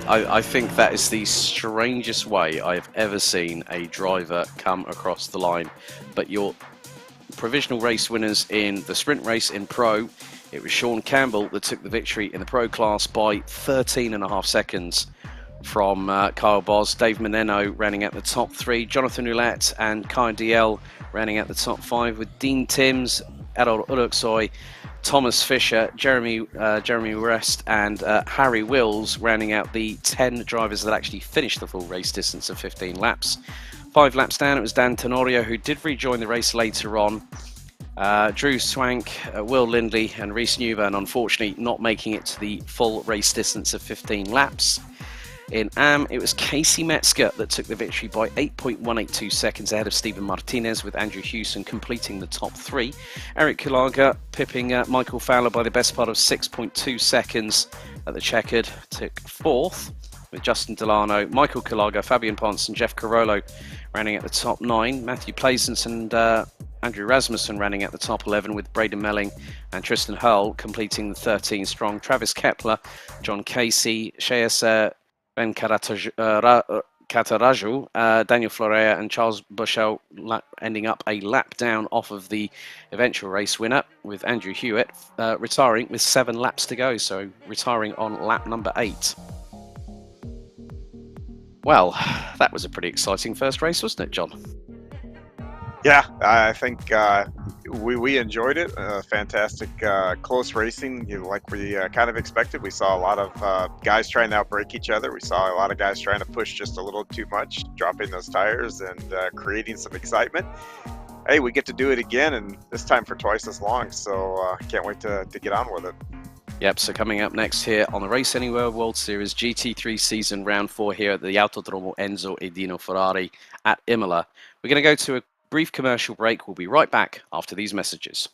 I think that is the strangest way I've ever seen a driver come across the line. But your provisional race winners in the sprint race in Pro, it was Sean Campbell that took the victory in the Pro class by 13.5 seconds from Kyle Boz. Dave Meneno rounding out the top 3, Jonathan Roulette and Kai DL rounding out the top 5, with Dean Timms, R.A.W.S, Thomas Fisher, Jeremy West and Harry Wills rounding out the 10 drivers that actually finished the full race distance of 15 laps. 5 laps down, it was Dan Tenorio, who did rejoin the race later on. Drew Swank, Will Lindley and Reece Newburn, unfortunately not making it to the full race distance of 15 laps. In AM, it was Casey Metzger that took the victory by 8.182 seconds ahead of Stephen Martinez, with Andrew Hewson completing the top 3. Eric Kulaga pipping Michael Fowler by the best part of 6.2 seconds at the checkered, took 4th, with Justin Delano, Michael Kulaga, Fabian Ponce and Jeff Carollo rounding at the top 9. Matthew Plaisance and Andrew Rasmussen running at the top 11 with Braden Melling and Tristan Hull completing the 13 strong. Travis Kepler, John Casey, Shreyas Kataraju, Daniel Florea and Charles Bushell ending up a lap down off of the eventual race winner, with Andrew Hewitt retiring with 7 laps to go, so retiring on lap number 8. Well, that was a pretty exciting first race, wasn't it, John? Yeah, I think we enjoyed it. Fantastic, close racing, like we kind of expected. We saw a lot of guys trying to outbreak each other. We saw a lot of guys trying to push just a little too much, dropping those tires and creating some excitement. Hey, we get to do it again, and this time for twice as long, so can't wait to get on with it. Yep, so coming up next here on the Race Anywhere World Series GT3 season round 4 here at the Autodromo Enzo e Dino Ferrari at Imola. We're going to go to a brief commercial break. We'll be right back after these messages.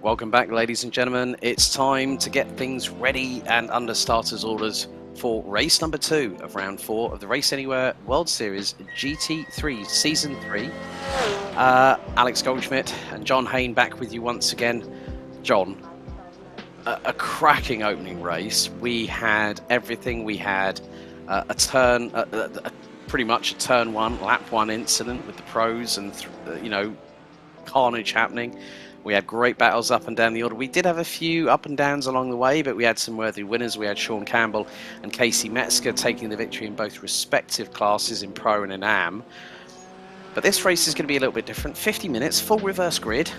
Welcome back, ladies and gentlemen. It's time to get things ready and under starters orders for race number 2 of round 4 of the Race Anywhere World Series GT3 Season 3. Alex Goldschmidt and John Hayne back with you once again. John, a cracking opening race. We had everything. We had a turn, pretty much a turn 1, lap 1 incident with the pros and, carnage happening. We had great battles up and down the order. We did have a few up and downs along the way, but we had some worthy winners. We had Sean Campbell and Casey Metzger taking the victory in both respective classes in Pro and in Am. But this race is going to be a little bit different. 50 minutes, full reverse grid.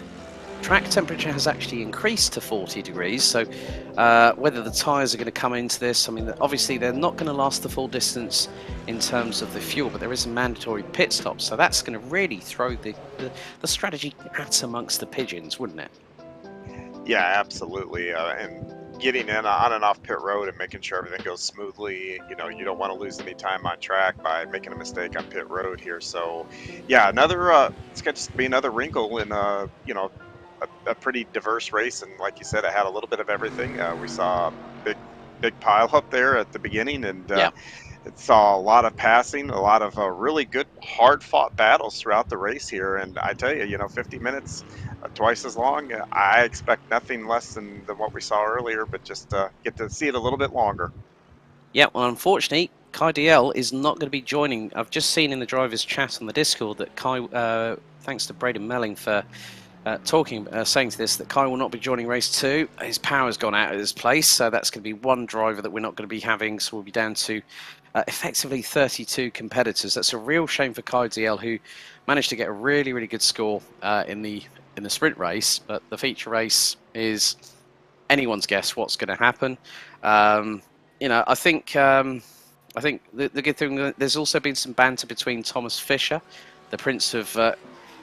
Track temperature has actually increased to 40 degrees, so whether the tyres are going to come into this, I mean, obviously they're not going to last the full distance in terms of the fuel, but there is a mandatory pit stop, so that's going to really throw the strategy at amongst the pigeons, wouldn't it? Yeah, absolutely. And getting in on and off pit road and making sure everything goes smoothly. You don't want to lose any time on track by making a mistake on pit road here. So, yeah, it's going to be another wrinkle in a pretty diverse race, and like you said, it had a little bit of everything. We saw a big pile up there at the beginning, and it saw a lot of passing, a lot of really good, hard-fought battles throughout the race here. And I tell you, 50 minutes, twice as long. I expect nothing less than what we saw earlier, but just get to see it a little bit longer. Yeah, well, unfortunately, Kai DL is not going to be joining. I've just seen in the drivers' chat on the Discord that Kai, thanks to Braden Melling for saying to this, that Kai will not be joining race 2. His power's gone out of his place, so that's going to be one driver that we're not going to be having, so we'll be down to effectively 32 competitors. That's a real shame for Kai DL, who managed to get a really, really good score in the sprint race, but the feature race is anyone's guess what's going to happen. I think the good thing, there's also been some banter between Thomas Fisher, the prince of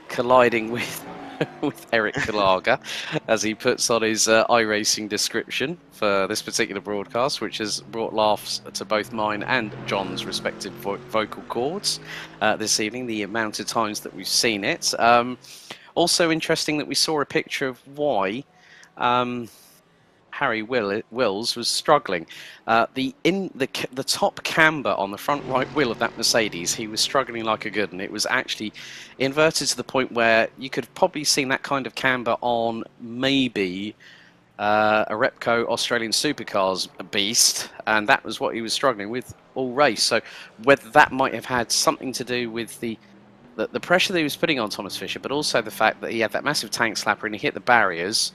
colliding with Eric Kalaga, as he puts on his iRacing description for this particular broadcast, which has brought laughs to both mine and John's respective vocal cords this evening, the amount of times that we've seen it. Also interesting that we saw a picture of why Harry Wills was struggling. The top camber on the front right wheel of that Mercedes, he was struggling like a good, and it was actually inverted to the point where you could have probably seen that kind of camber on maybe a Repco Australian Supercars beast, and that was what he was struggling with all race. So whether that might have had something to do with the pressure that he was putting on Thomas Fisher, but also the fact that he had that massive tank slapper and he hit the barriers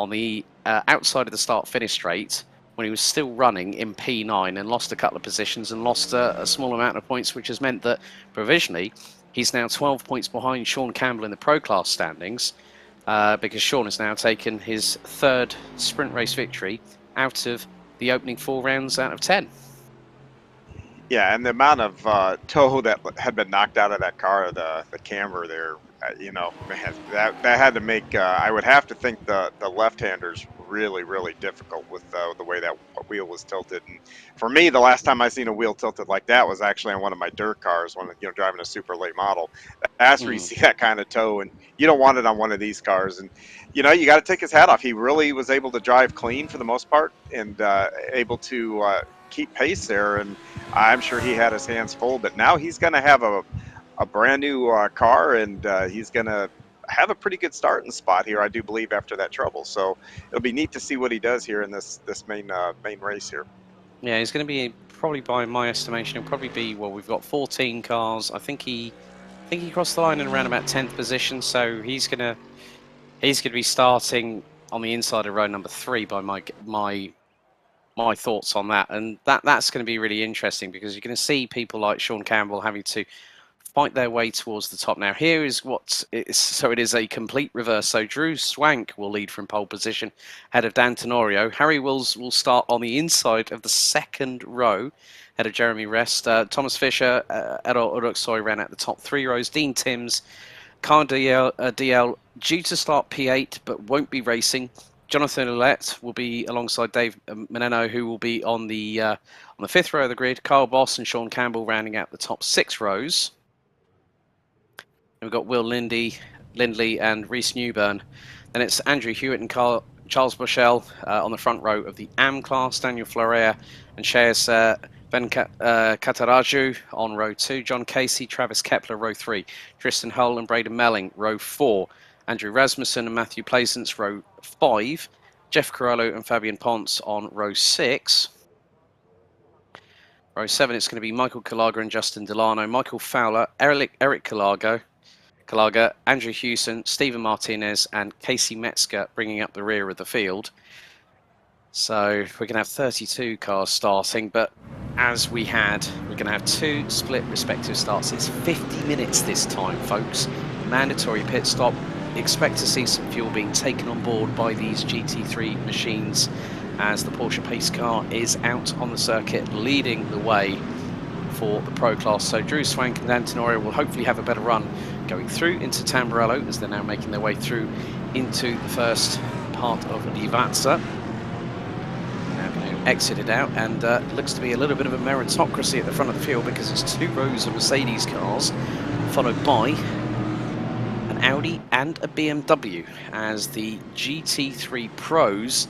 on the outside of the start-finish straight when he was still running in P9 and lost a couple of positions and lost a small amount of points, which has meant that provisionally he's now 12 points behind Sean Campbell in the Pro Class standings because Sean has now taken his 3rd sprint race victory out of the opening 4 rounds out of 10. Yeah, and the amount of tow that had been knocked out of that car, the camber there, you know, man, that had to make, I would have to think the left-handers really, really difficult with the way that wheel was tilted. And for me, the last time I seen a wheel tilted like that was actually on one of my dirt cars, when, you know, driving a super late model. That's where you see that kind of tow, and you don't want it on one of these cars. And, you know, you got to take his hat off. He really was able to drive clean for the most part, and able to keep pace there, and I'm sure he had his hands full, but now he's going to have a brand new car, and he's going to have a pretty good starting spot here, I do believe, after that trouble. So it'll be neat to see what he does here in this main race here. Yeah, he's going to be, probably by my estimation, he'll probably be, well, we've got 14 cars. I think he crossed the line in around about 10th position, so he's going to be starting on the inside of row number 3 by my thoughts on that. And that's going to be really interesting, because you're going to see people like Sean Campbell having to fight their way towards the top. Now, here is what it is. So it is a complete reverse. So Drew Swank will lead from pole position ahead of Dan Tenorio. Harry Wills will start on the inside of the 2nd row ahead of Jeremy Rest. Thomas Fisher, R.A.W.S ran out the top 3 rows. Dean Timms, Car DL due to start P8 but won't be racing. Jonathan Ouellette will be alongside Dave Meneno, who will be on the 5th row of the grid. Kyle Boss and Sean Campbell rounding out the top 6 rows. And we've got Will Lindley and Reese Newburn. Then it's Andrew Hewitt and Charles Bushell on the front row of the AM class. Daniel Florea and Shez Kataraju on row 2. John Casey, Travis Kepler, row 3. Tristan Hull and Braden Melling, row 4. Andrew Rasmussen and Matthew Plaisance, row 5. Jeff Carollo and Fabian Ponce on row 6. Row 7, it's going to be Michael Calaga and Justin Delano, Michael Fowler, Eric Calaga, Andrew Hewson, Stephen Martinez and Casey Metzger bringing up the rear of the field. So we're going to have 32 cars starting, but as we're going to have 2 split respective starts. It's 50 minutes this time, folks. Mandatory pit stop. Expect to see some fuel being taken on board by these GT3 machines as the Porsche pace car is out on the circuit leading the way for the Pro Class. So Drew Swank and Dan Tenorio will hopefully have a better run going through into Tamburello as they're now making their way through into the first part of Livatsa. Now going to exit it out, and looks to be a little bit of a meritocracy at the front of the field, because it's 2 rows of Mercedes cars followed by an Audi and a BMW as the GT3 pros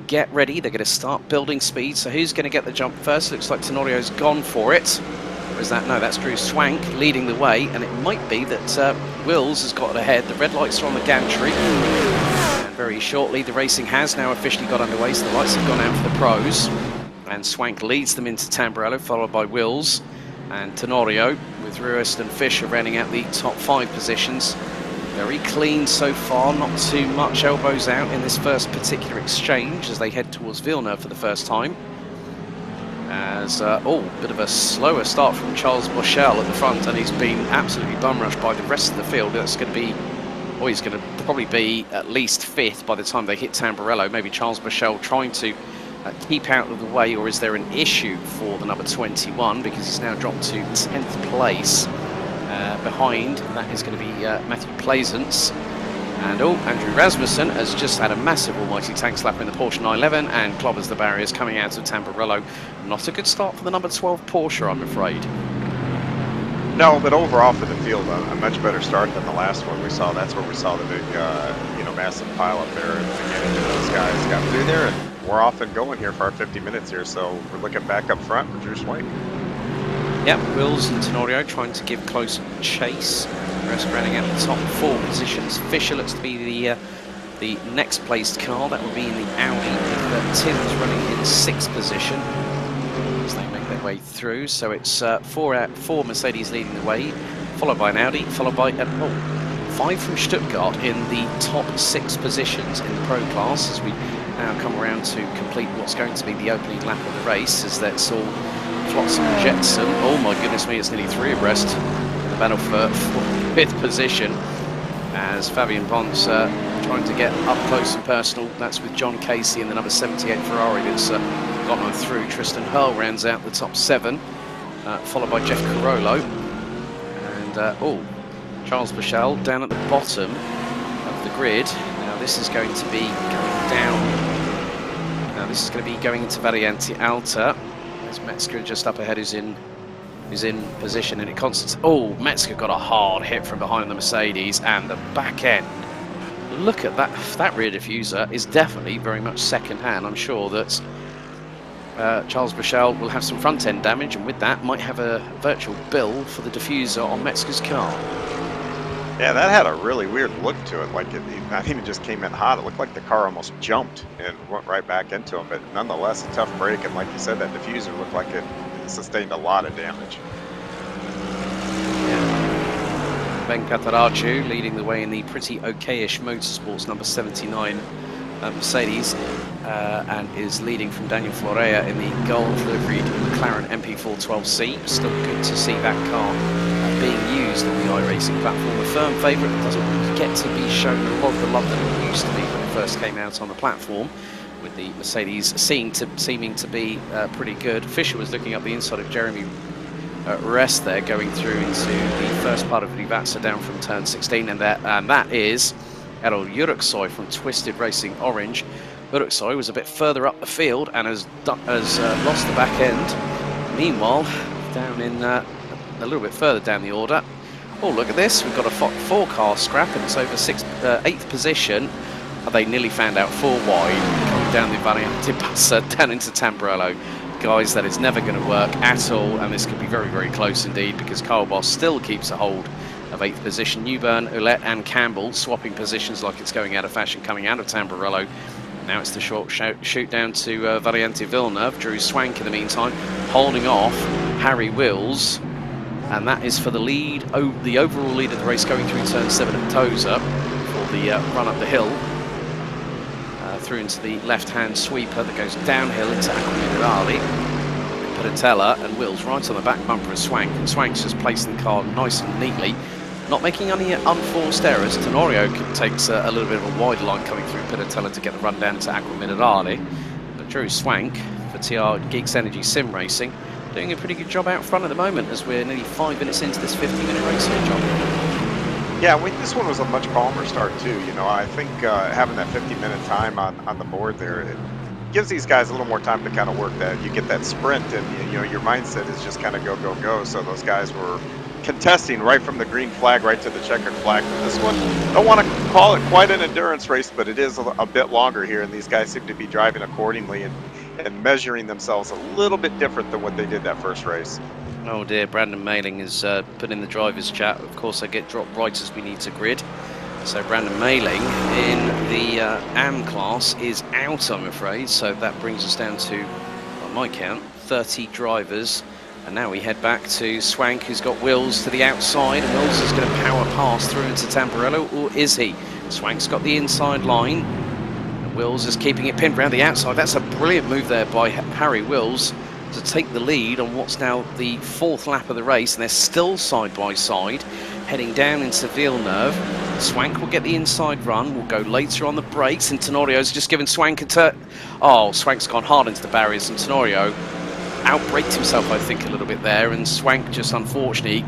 get ready. They're going to start building speed. So who's going to get the jump first? Looks like Tenorio's gone for it. Or is that? No, that's Drew Swank leading the way, and it might be that Wills has got ahead. The red lights are on the gantry, and very shortly the racing has now officially got underway, so the lights have gone out for the pros, and Swank leads them into Tamburello, followed by Wills and Tenorio, with R.A.W.S and Fisher rounding out the top 5 positions. Very clean so far, not too much elbows out in this first particular exchange as they head towards Villeneuve for the first time. As, bit of a slower start from Charles Bushell at the front, and he's been absolutely bum rushed by the rest of the field. That's going to be, he's going to probably be at least 5th by the time they hit Tamburello. Maybe Charles Bushell trying to keep out of the way, or is there an issue for the number 21, because he's now dropped to 10th place. Behind, that is going to be Matthew Plaisance. And Andrew Rasmussen has just had a massive almighty tank slap in the Porsche 911 and clobbers the barriers coming out of Tamburello. Not a good start for the number 12 Porsche, I'm afraid. No, but overall for the field, a much better start than the last one we saw. That's where we saw the big, massive pile up there at the beginning. Those guys got through there, and we're off and going here for our 50 minutes here. So we're looking back up front for Drew Swank. Yep, Wills and Tenorio trying to give close chase. The rest running out the top 4 positions. Fisher looks to be the next placed car. That will be in the Audi, with Tim's running in 6th position as they make their way through. So it's 4 Mercedes leading the way, followed by an Audi, followed by 5 from Stuttgart in the top 6 positions in the pro class, as we now come around to complete what's going to be the opening lap of the race, as that's all flotsam and jetsam. Oh my goodness me, it's nearly 3 abreast in the battle for 5th position, as Fabian Ponce trying to get up close and personal. That's with John Casey in the number 78 Ferrari that's got on through. Tristan Hurl rounds out the top 7, followed by Jeff Carollo. And Charles Bachal down at the bottom of the grid. Now this is going to be going down. Now this is going to be going into Variante Alta. There's Metzger just up ahead, who's in position, and it constantly. Oh, Metzger got a hard hit from behind the Mercedes, and the back end. Look at that. That rear diffuser is definitely very much second hand. I'm sure that Charles Bachal will have some front end damage, and with that might have a virtual bill for the diffuser on Metzger's car. Yeah, that had a really weird look to it. Like I think it just came in hot. It looked like the car almost jumped and went right back into him. But nonetheless, a tough break. And like you said, that diffuser looked like it sustained a lot of damage. Yeah. Ben Cataraccio leading the way in the pretty okayish Motorsports number 79 Mercedes, and is leading from Daniel Florea in the gold-liveried McLaren MP412C. Still good to see that car being used on the iRacing platform. A firm favourite, doesn't really get to be shown a lot of the love that it used to be when it first came out on the platform, with the Mercedes seeming to be pretty good. Fisher was looking up the inside of Jeremy R.A.W.S there, going through into the first part of Rivazza down from turn 16, and that is R.A.W.S from Twisted Racing Orange. R.A.W.S was a bit further up the field and has lost the back end. Meanwhile, down in a little bit further down the order. Oh, look at this. We've got a 4-car scrap, and it's over 8th position. They nearly found out 4 wide, coming down the Variante Bassa, down into Tamburello. Guys, that is never going to work at all, and this could be very, very close indeed, because Carl Boss still keeps a hold of 8th position. Newburn, Ouellette and Campbell swapping positions like it's going out of fashion, coming out of Tamburello. Now it's the short shoot down to Variante Villeneuve. Drew Swank in the meantime holding off Harry Wills, and that is for the lead, the overall lead of the race, going through turn 7 at Tosa for the run up the hill, through into the left-hand sweeper that goes downhill into Aquaminerali. Pedetella and Wills right on the back bumper of Swank, and Swank's just placing the car nice and neatly, not making any unforced errors. Tenorio takes a little bit of a wide line coming through Pedetella to get the run down to Aquaminerali, but Drew Swank for TR Geeks Energy Sim Racing doing a pretty good job out front at the moment, as we're nearly 5 minutes into this 50-minute race here, John. Yeah, this one was a much calmer start too. You know, I think having that 50-minute time on the board there, it gives these guys a little more time to kind of work that. You get that sprint, and you know your mindset is just kind of go, go, go. So those guys were contesting right from the green flag right to the checkered flag. But this one, I don't want to call it quite an endurance race, but it is a bit longer here, and these guys seem to be driving accordingly and measuring themselves a little bit different than what they did that first race. Oh dear, Brandon Mailing is put in the driver's chat. Of course, I get dropped right as we need to grid. So Brandon Mailing in the AM class is out, I'm afraid. So that brings us down to, on my count, 30 drivers. And now we head back to Swank, who's got Wills to the outside. And Wills is going to power past through into Tamburello, or is he? Swank's got the inside line. And Wills is keeping it pinned around the outside. That's a brilliant move there by Harry Wills to take the lead on what's now the 4th lap of the race, and they're still side by side, heading down into Villeneuve. Swank will get the inside run, will go later on the brakes, and Tenorio's just given Swank a turn. Oh, Swank's gone hard into the barriers, and Tenorio outbraked himself, I think, a little bit there, and Swank just unfortunately,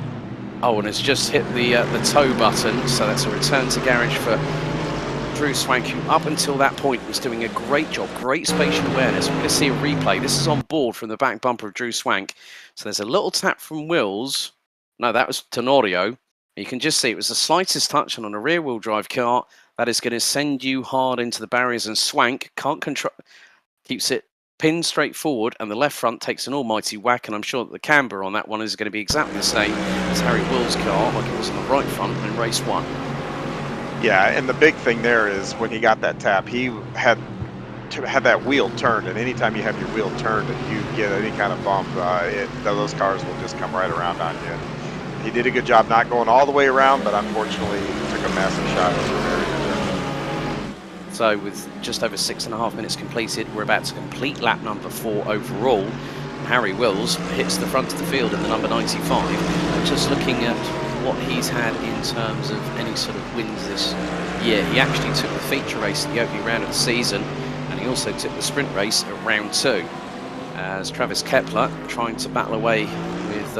and has just hit the tow button, so that's a return to garage for Drew Swank, who up until that point was doing a great job, great spatial awareness. We're going to see a replay. This is on board from the back bumper of Drew Swank. So there's a little tap from Wills. No, that was Tenorio. You can just see it was the slightest touch, and on a rear-wheel drive car, that is going to send you hard into the barriers, and Swank can't control, keeps it pinned straight forward, and the left front takes an almighty whack, and I'm sure that the camber on that one is going to be exactly the same as Harry Wills' car, like it was on the right front in race 1. Yeah, and the big thing there is when he got that tap, he had that wheel turned, and anytime you have your wheel turned and you get any kind of bump, those cars will just come right around on you. He did a good job not going all the way around, but unfortunately took a massive shot. So with just over 6.5 minutes completed, we're about to complete lap number 4 overall. Harry Wills hits the front of the field in the number 95. Just looking at what he's had in terms of any sort of wins this year, he actually took the feature race at the opening round of the season, and he also took the sprint race at round 2. As Travis Kepler trying to battle away with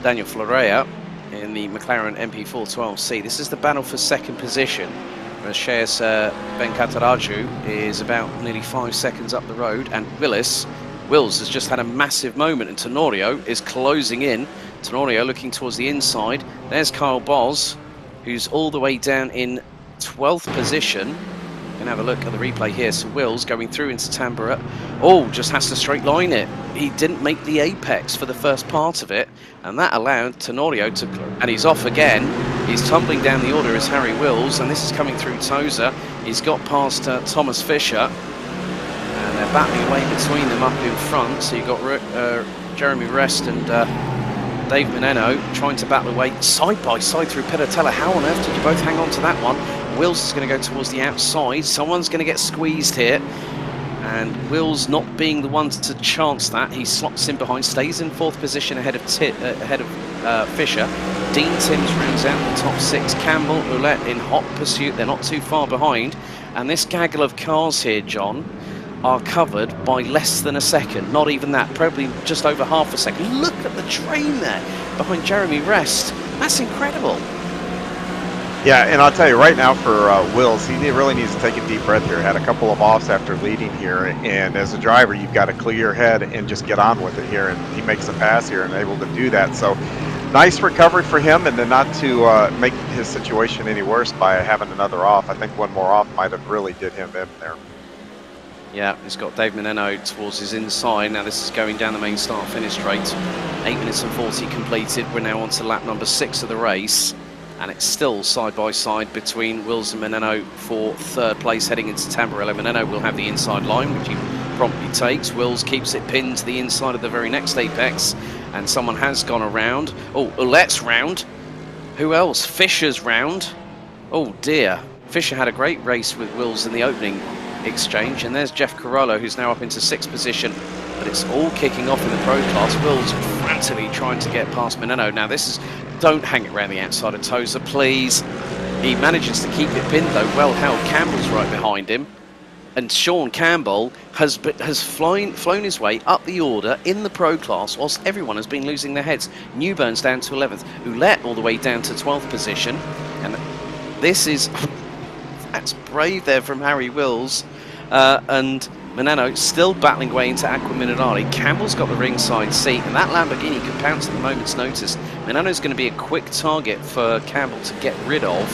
Daniel Florea in the McLaren MP412C. This is the battle for second position. Rasheas Venkataraju is about nearly 5 seconds up the road, and Wills has just had a massive moment, and Tenorio is closing in. Tenorio looking towards the inside. There's Kyle Boz, who's all the way down in 12th position. You can have a look at the replay here. So Wills going through into Tambora. Oh, just has to straight line it. He didn't make the apex for the first part of it, and that allowed Tenorio to, and he's off again. He's tumbling down the order as Harry Wills, and this is coming through Tozer. He's got past Thomas Fisher, and they're battling away between them up in front. So you've got Jeremy Rest and Dave Meneno trying to battle away side by side through Pedotella. How on earth did you both hang on to that one? Wills is going to go towards the outside. Someone's going to get squeezed here. And Wills not being the one to chance that. He slots in behind, stays in 4th position ahead of Fisher. Dean Timms rounds out the top 6. Campbell, Ouellette in hot pursuit. They're not too far behind. And this gaggle of cars here, John, are covered by less than a second. Not even that, probably just over half a second. Look at the train there behind Jeremy Rest. That's incredible. Yeah, and I'll tell you right now for Wills, he really needs to take a deep breath here. Had a couple of offs after leading here, and as a driver, you've got to clear your head and just get on with it here. And he makes a pass here and able to do that. So nice recovery for him, and then not to make his situation any worse by having another off. I think one more off might have really did him in there. Yeah, he's got Dave Meneno towards his inside. Now this is going down the main start-finish straight. 8 minutes and 40 completed. We're now on to lap number 6 of the race. And it's still side-by-side between Wills and Meneno for 3rd place heading into Tamburello. Meneno will have the inside line, which he promptly takes. Wills keeps it pinned to the inside of the very next apex. And someone has gone around. Oh, Ouellette's round. Who else? Fisher's round. Oh, dear. Fisher had a great race with Wills in the opening exchange. And there's Jeff Carollo, who's now up into 6th position. But it's all kicking off in the pro class. Wills frantically trying to get past Meneno. Now this is, don't hang it around the outside of Tozer, please. He manages to keep it pinned though, well held. Campbell's right behind him. And Sean Campbell has flown his way up the order in the pro class whilst everyone has been losing their heads. Newburn's down to 11th. Ouellette all the way down to 12th position. And this is, that's brave there from Harry Wills. And Meneno still battling away into Aqua Minerale. Campbell's got the ringside seat, and that Lamborghini can pounce at a moment's notice. Meneno's going to be a quick target for Campbell to get rid of.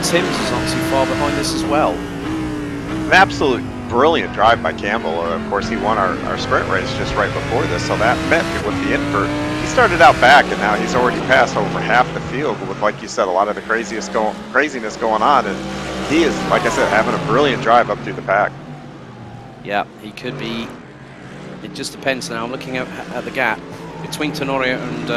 Timms is not too far behind this as well. An absolute brilliant drive by Campbell. Of course, he won our sprint race just right before this, so that meant with the invert, he started out back, and now he's already passed over half the field with, like you said, a lot of the craziness going on, and he is, like I said, having a brilliant drive up through the pack. Yeah, he could be. It just depends now. I'm looking at the gap between Tenorio and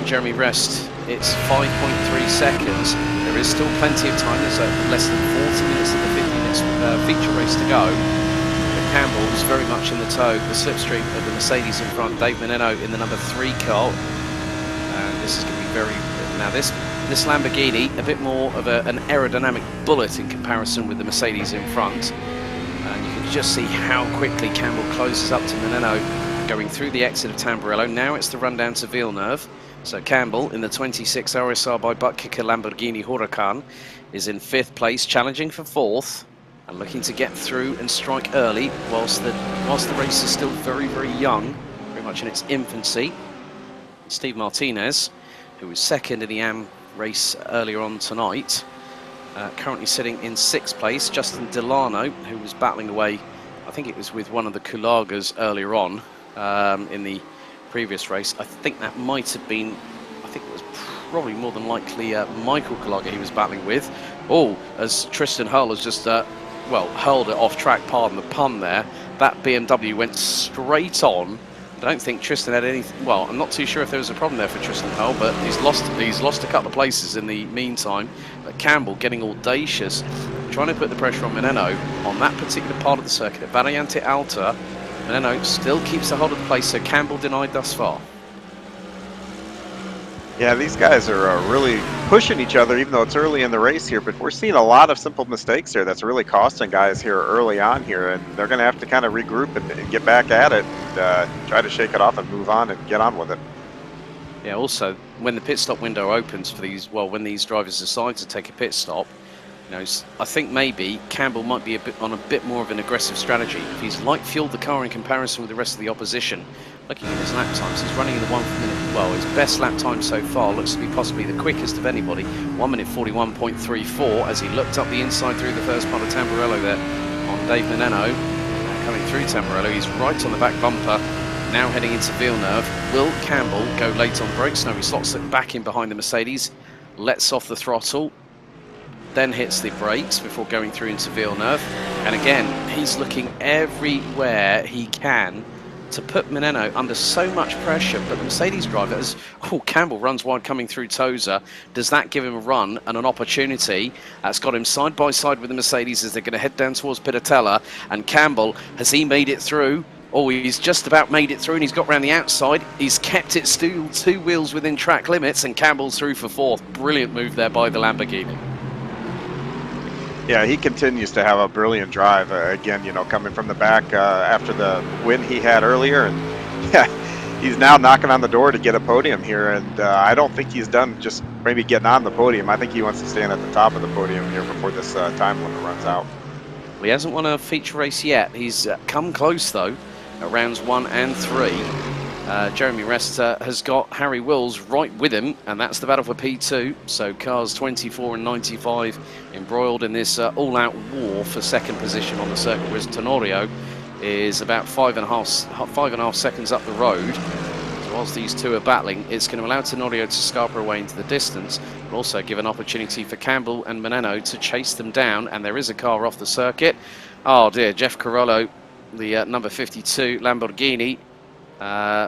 Jeremy Rest. It's 5.3 seconds. There is still plenty of time. There's less than 40 minutes of the 50 minutes feature race to go. But Campbell is very much in the tow. The slipstream of the Mercedes in front. Dave Meneno in the number 3 car. And this is going to be very. Now this Lamborghini, a bit more of an aerodynamic bullet in comparison with the Mercedes in front. And you can just see how quickly Campbell closes up to Meneno going through the exit of Tamburello. Now it's the run down to Villeneuve. So Campbell in the 26 RSR by butt kicker Lamborghini Huracan is in 5th place, challenging for 4th and looking to get through and strike early whilst the race is still very, very young, very much in its infancy. Steve Martinez, who was 2nd in the AM race earlier on tonight, currently sitting in 6th place. Justin Delano, who was battling away, I think it was with one of the Kulagas earlier on in the previous race. I think that might have been, I think it was probably more than likely Michael Kulaga he was battling with. Oh, as Tristan Hull has just, well, hurled it off track, pardon the pun there. That BMW went straight on I don't think Tristan had any. Well, I'm not too sure if there was a problem there for Tristan Hull, but he's lost a couple of places in the meantime. But Campbell getting audacious, trying to put the pressure on Meneno on that particular part of the circuit at Variante Alta. Meneno still keeps a hold of the place, so Campbell denied thus far. Yeah, these guys are really pushing each other, even though it's early in the race here. But we're seeing a lot of simple mistakes here that's really costing guys here early on here. And they're going to have to kind of regroup and get back at it and try to shake it off and move on and get on with it. Yeah, also, when the pit stop window opens for these, well, when these drivers decide to take a pit stop, you know, I think maybe Campbell might be on a bit more of an aggressive strategy. If he's light-fueled the car in comparison with the rest of the opposition, looking at his lap times, he's running in the 1 minute, well, his best lap time so far looks to be possibly the quickest of anybody, 1 minute 41.34, as he looked up the inside through the first part of Tamburello there on Dave Meneno. Now coming through Tamburello, he's right on the back bumper, now heading into Villeneuve. Will Campbell go late on brakes? No, he slots it back in behind the Mercedes, lets off the throttle, then hits the brakes before going through into Villeneuve. And again, he's looking everywhere he can to put Meneno under so much pressure, but the Mercedes driver, as Campbell runs wide coming through Tosa, does that give him a run and an opportunity? That's got him side by side with the Mercedes as they're going to head down towards Pitatella. And Campbell, has he made it through? Oh, he's just about made it through, and he's got round the outside. He's kept it still 2 wheels within track limits, and Campbell's through for 4th. Brilliant move there by the Lamborghini. Yeah, he continues to have a brilliant drive. Again, you know, coming from the back after the win he had earlier. And yeah, he's now knocking on the door to get a podium here. And I don't think he's done just maybe getting on the podium. I think he wants to stand at the top of the podium here before this time limit runs out. Well, he hasn't won a feature race yet. He's come close, though, at rounds 1 and 3. Jeremy R.A.W.S has got Harry Wills right with him, and that's the battle for P2. So cars 24 and 95 embroiled in this all-out war for second position on the circuit, whereas Tenorio is about 5.5 seconds up the road. So whilst these two are battling, it's going to allow Tenorio to scarper away into the distance, but also give an opportunity for Campbell and Meneno to chase them down, and there is a car off the circuit. Oh dear, Jeff Carollo, the number 52 Lamborghini.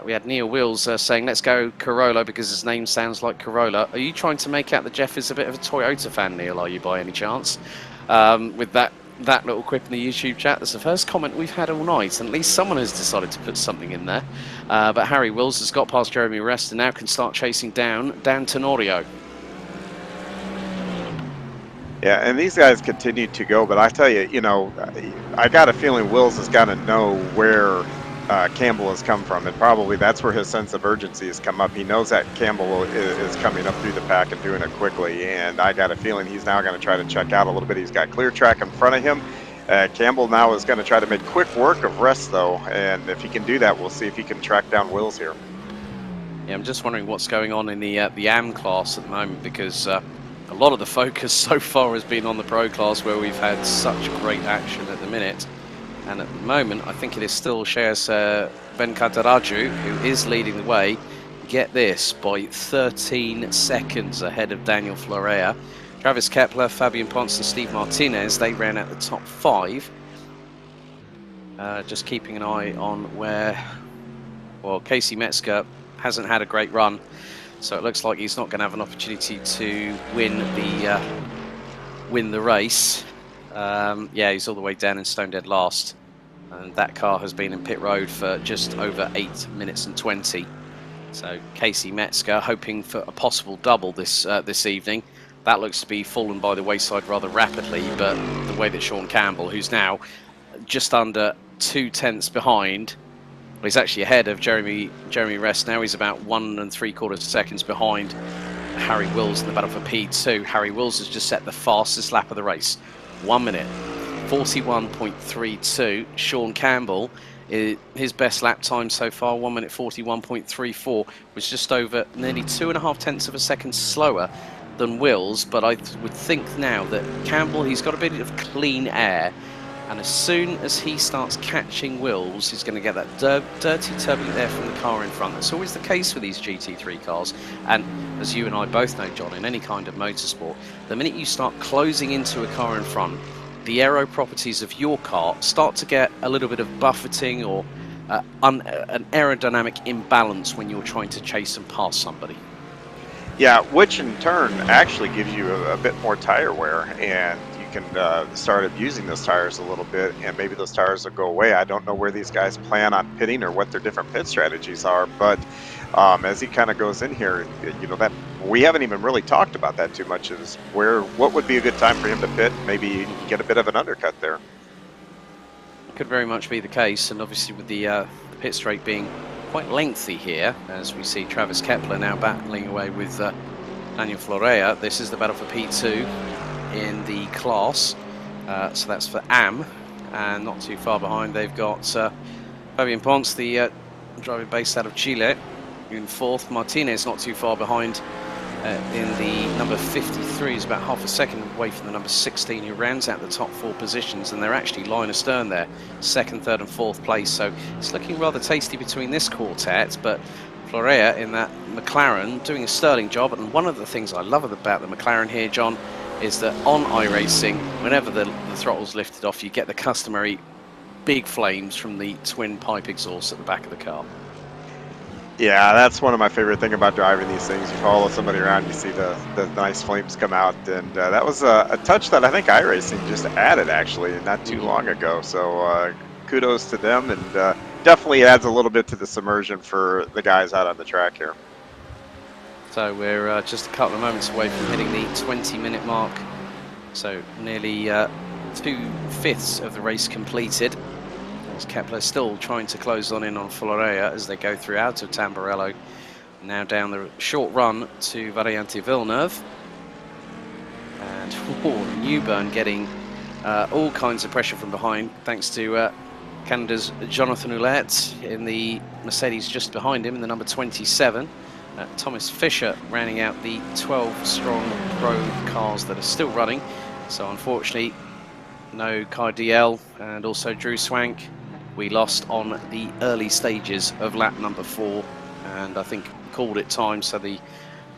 We had Neil Wills saying, let's go Corolla, because his name sounds like Corolla. Are you trying to make out that Jeff is a bit of a Toyota fan, Neil, are you, by any chance? With that little quip in the YouTube chat, that's the first comment we've had all night, and at least someone has decided to put something in there. But Harry Wills has got past Jeremy R.A.W.S and now can start chasing down Tenorio. Yeah, and these guys continue to go, but I tell you, you know, I got a feeling Wills has got to know where Campbell has come from, and probably that's where his sense of urgency has come up. He knows that Campbell is coming up through the pack and doing it quickly, and I got a feeling he's now going to try to check out a little bit. He's got clear track in front of him. Campbell now is going to try to make quick work of R.A.W.S, though, and if he can do that, we'll see if he can track down Wills here. Yeah, I'm just wondering what's going on in the AM class at the moment, because a lot of the focus so far has been on the Pro class, where we've had such great action at the minute. And at the moment, I think it is still Shreyas Venkataraju who is leading the way. Get this, by 13 seconds ahead of Daniel Florea. Travis Kepler, Fabian Ponce and Steve Martinez, they ran out the top 5. Just keeping an eye on where, well, Casey Metzger hasn't had a great run. So it looks like he's not going to have an opportunity to win the race. Yeah, he's all the way down in stone dead last, and that car has been in pit road for just over 8 minutes and 20. So Casey Metzger hoping for a possible double this evening. That looks to be fallen by the wayside rather rapidly, but the way that Sean Campbell, who's now just under 2 tenths behind, well, he's actually ahead of Jeremy R.A.W.S now. He's about 1 3/4 seconds behind Harry Wills in the battle for P2. Harry Wills has just set the fastest lap of the race. 1 minute 41.32. Sean Campbell, his best lap time so far, 1 minute 41.34, was just over nearly 2.5 tenths of a second slower than Wills. But I would think now that Campbell, he's got a bit of clean air, and as soon as he starts catching Wills, he's going to get that dirty turbulent air from the car in front. That's always the case with these GT3 cars, and as you and I both know, John, in any kind of motorsport, the minute you start closing into a car in front, the aero properties of your car start to get a little bit of buffeting, or an aerodynamic imbalance when you're trying to chase and pass somebody. Yeah, which in turn actually gives you a bit more tire wear, and you can start abusing those tires a little bit, and maybe those tires will go away. I don't know where these guys plan on pitting or what their different pit strategies are, but as he kind of goes in here, you know, that we haven't even really talked about that too much, is what would be a good time for him to pit, maybe get a bit of an undercut there. Could very much be the case, and obviously with the pit straight being quite lengthy here, as we see Travis Kepler now battling away with Daniel Florea. This is the battle for P2 in the class, so that's for AM, and not too far behind they've got Fabian Ponce, the driver based out of Chile, in fourth. Martinez not too far behind in the number 53, is about half a second away from the number 16, who rounds out the top 4 positions, and they're actually line astern there, second, third and fourth place. So it's looking rather tasty between this quartet, but Florea in that McLaren doing a sterling job. And one of the things I love about the McLaren here, John, is that on iRacing, whenever the throttle's lifted off, you get the customary big flames from the twin pipe exhaust at the back of the car. Yeah, that's one of my favorite things about driving these things. You follow somebody around, you see the nice flames come out, and that was a touch that I think iRacing just added actually not too long ago. So kudos to them, and definitely adds a little bit to the submersion for the guys out on the track here. So we're just a couple of moments away from hitting the 20-minute mark. So nearly 2/5 of the race completed. Kepler still trying to close on in on Florea as they go through out of Tamburello. Now down the short run to Variante Villeneuve. And Newburn getting all kinds of pressure from behind, thanks to Canada's Jonathan Ouellette in the Mercedes just behind him in the number 27. Thomas Fisher rounding out the 12 strong pro cars that are still running. So unfortunately, no Kai DL and also Drew Swank. We lost on the early stages of lap number 4, and I think called it time, so the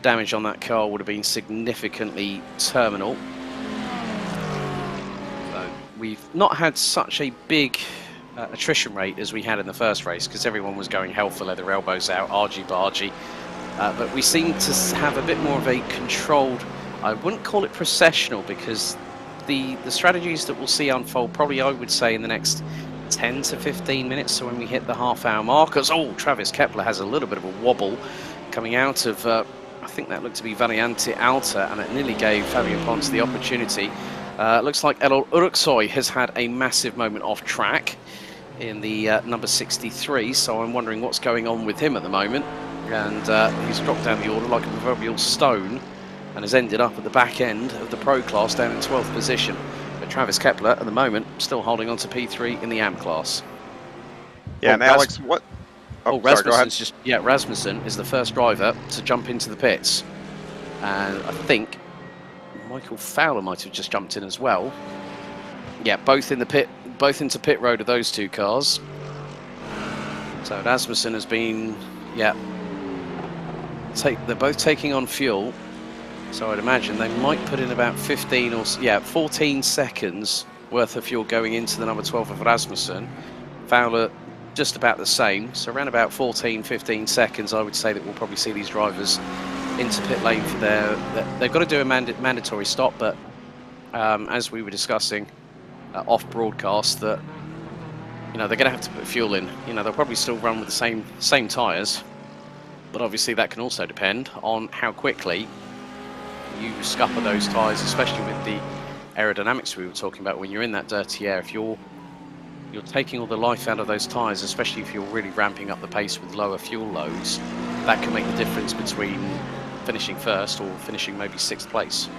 damage on that car would have been significantly terminal. So we've not had such a big attrition rate as we had in the first race, because everyone was going hell for leather, elbows out, argy-bargy. But we seem to have a bit more of a controlled, I wouldn't call it processional, because the strategies that we'll see unfold probably, I would say, in the next 10 to 15 minutes, so when we hit the half-hour mark, as Travis Kepler has a little bit of a wobble coming out of, I think that looked to be Variante Alta, and it nearly gave Fabian Ponce the opportunity. Looks like R.A.W.S has had a massive moment off track in the number 63, so I'm wondering what's going on with him at the moment. And he's dropped down the order like a proverbial stone and has ended up at the back end of the pro class down in 12th position. But Travis Kepler at the moment still holding on to P3 in the AM class. Yeah, and Alex, what? Oh, Rasmussen's just, yeah, Rasmussen is the first driver to jump into the pits. And I think Michael Fowler might have just jumped in as well. Yeah, both in the pit, both into pit road of those two cars. So Rasmussen has been, yeah, they're both taking on fuel. So I'd imagine they might put in about 15 or, yeah, 14 seconds worth of fuel going into the number 12 of Rasmussen. Fowler just about the same. So around about 14, 15 seconds, I would say that we'll probably see these drivers into pit lane for they've got to do a mandatory stop, but as we were discussing off broadcast, that, you know, they're going to have to put fuel in. You know, they'll probably still run with the same tyres, but obviously that can also depend on how quickly you scupper those tyres, especially with the aerodynamics we were talking about. When you're in that dirty air, if you're taking all the life out of those tyres, especially if you're really ramping up the pace with lower fuel loads, that can make the difference between finishing first or finishing maybe 6th place.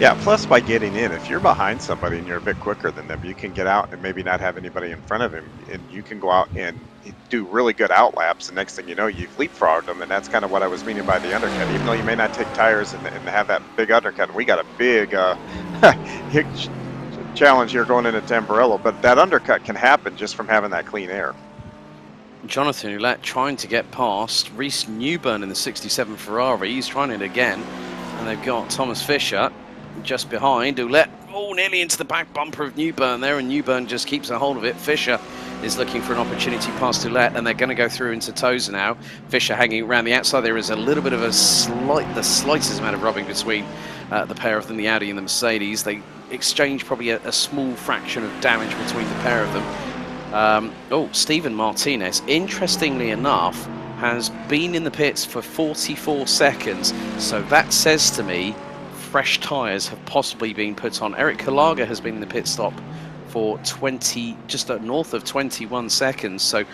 Yeah, plus by getting in, if you're behind somebody and you're a bit quicker than them, you can get out and maybe not have anybody in front of him, and you can go out and do really good outlaps, and next thing you know, you've leapfrogged them. And that's kind of what I was meaning by the undercut. Even though you may not take tires and have that big undercut, and we got a big challenge here going into Tamburello, but that undercut can happen just from having that clean air. Jonathan Ouellette trying to get past Reese Newburn in the 67 Ferrari. He's trying it again, and they've got Thomas Fisher just behind. Ouellette Oh, nearly into the back bumper of Newburn there, and Newburn just keeps a hold of it. Fisher is looking for an opportunity past Toulette, and they're going to go through into Tozer now. Fisher hanging around the outside. There is a little bit of the slightest amount of rubbing between the pair of them, the Audi and the Mercedes. They exchange probably a small fraction of damage between the pair of them. Oh, Stephen Martinez, interestingly enough, has been in the pits for 44 seconds. So that says to me, fresh tyres have possibly been put on. Eric Kalaga has been in the pit stop for just north of 21 seconds. So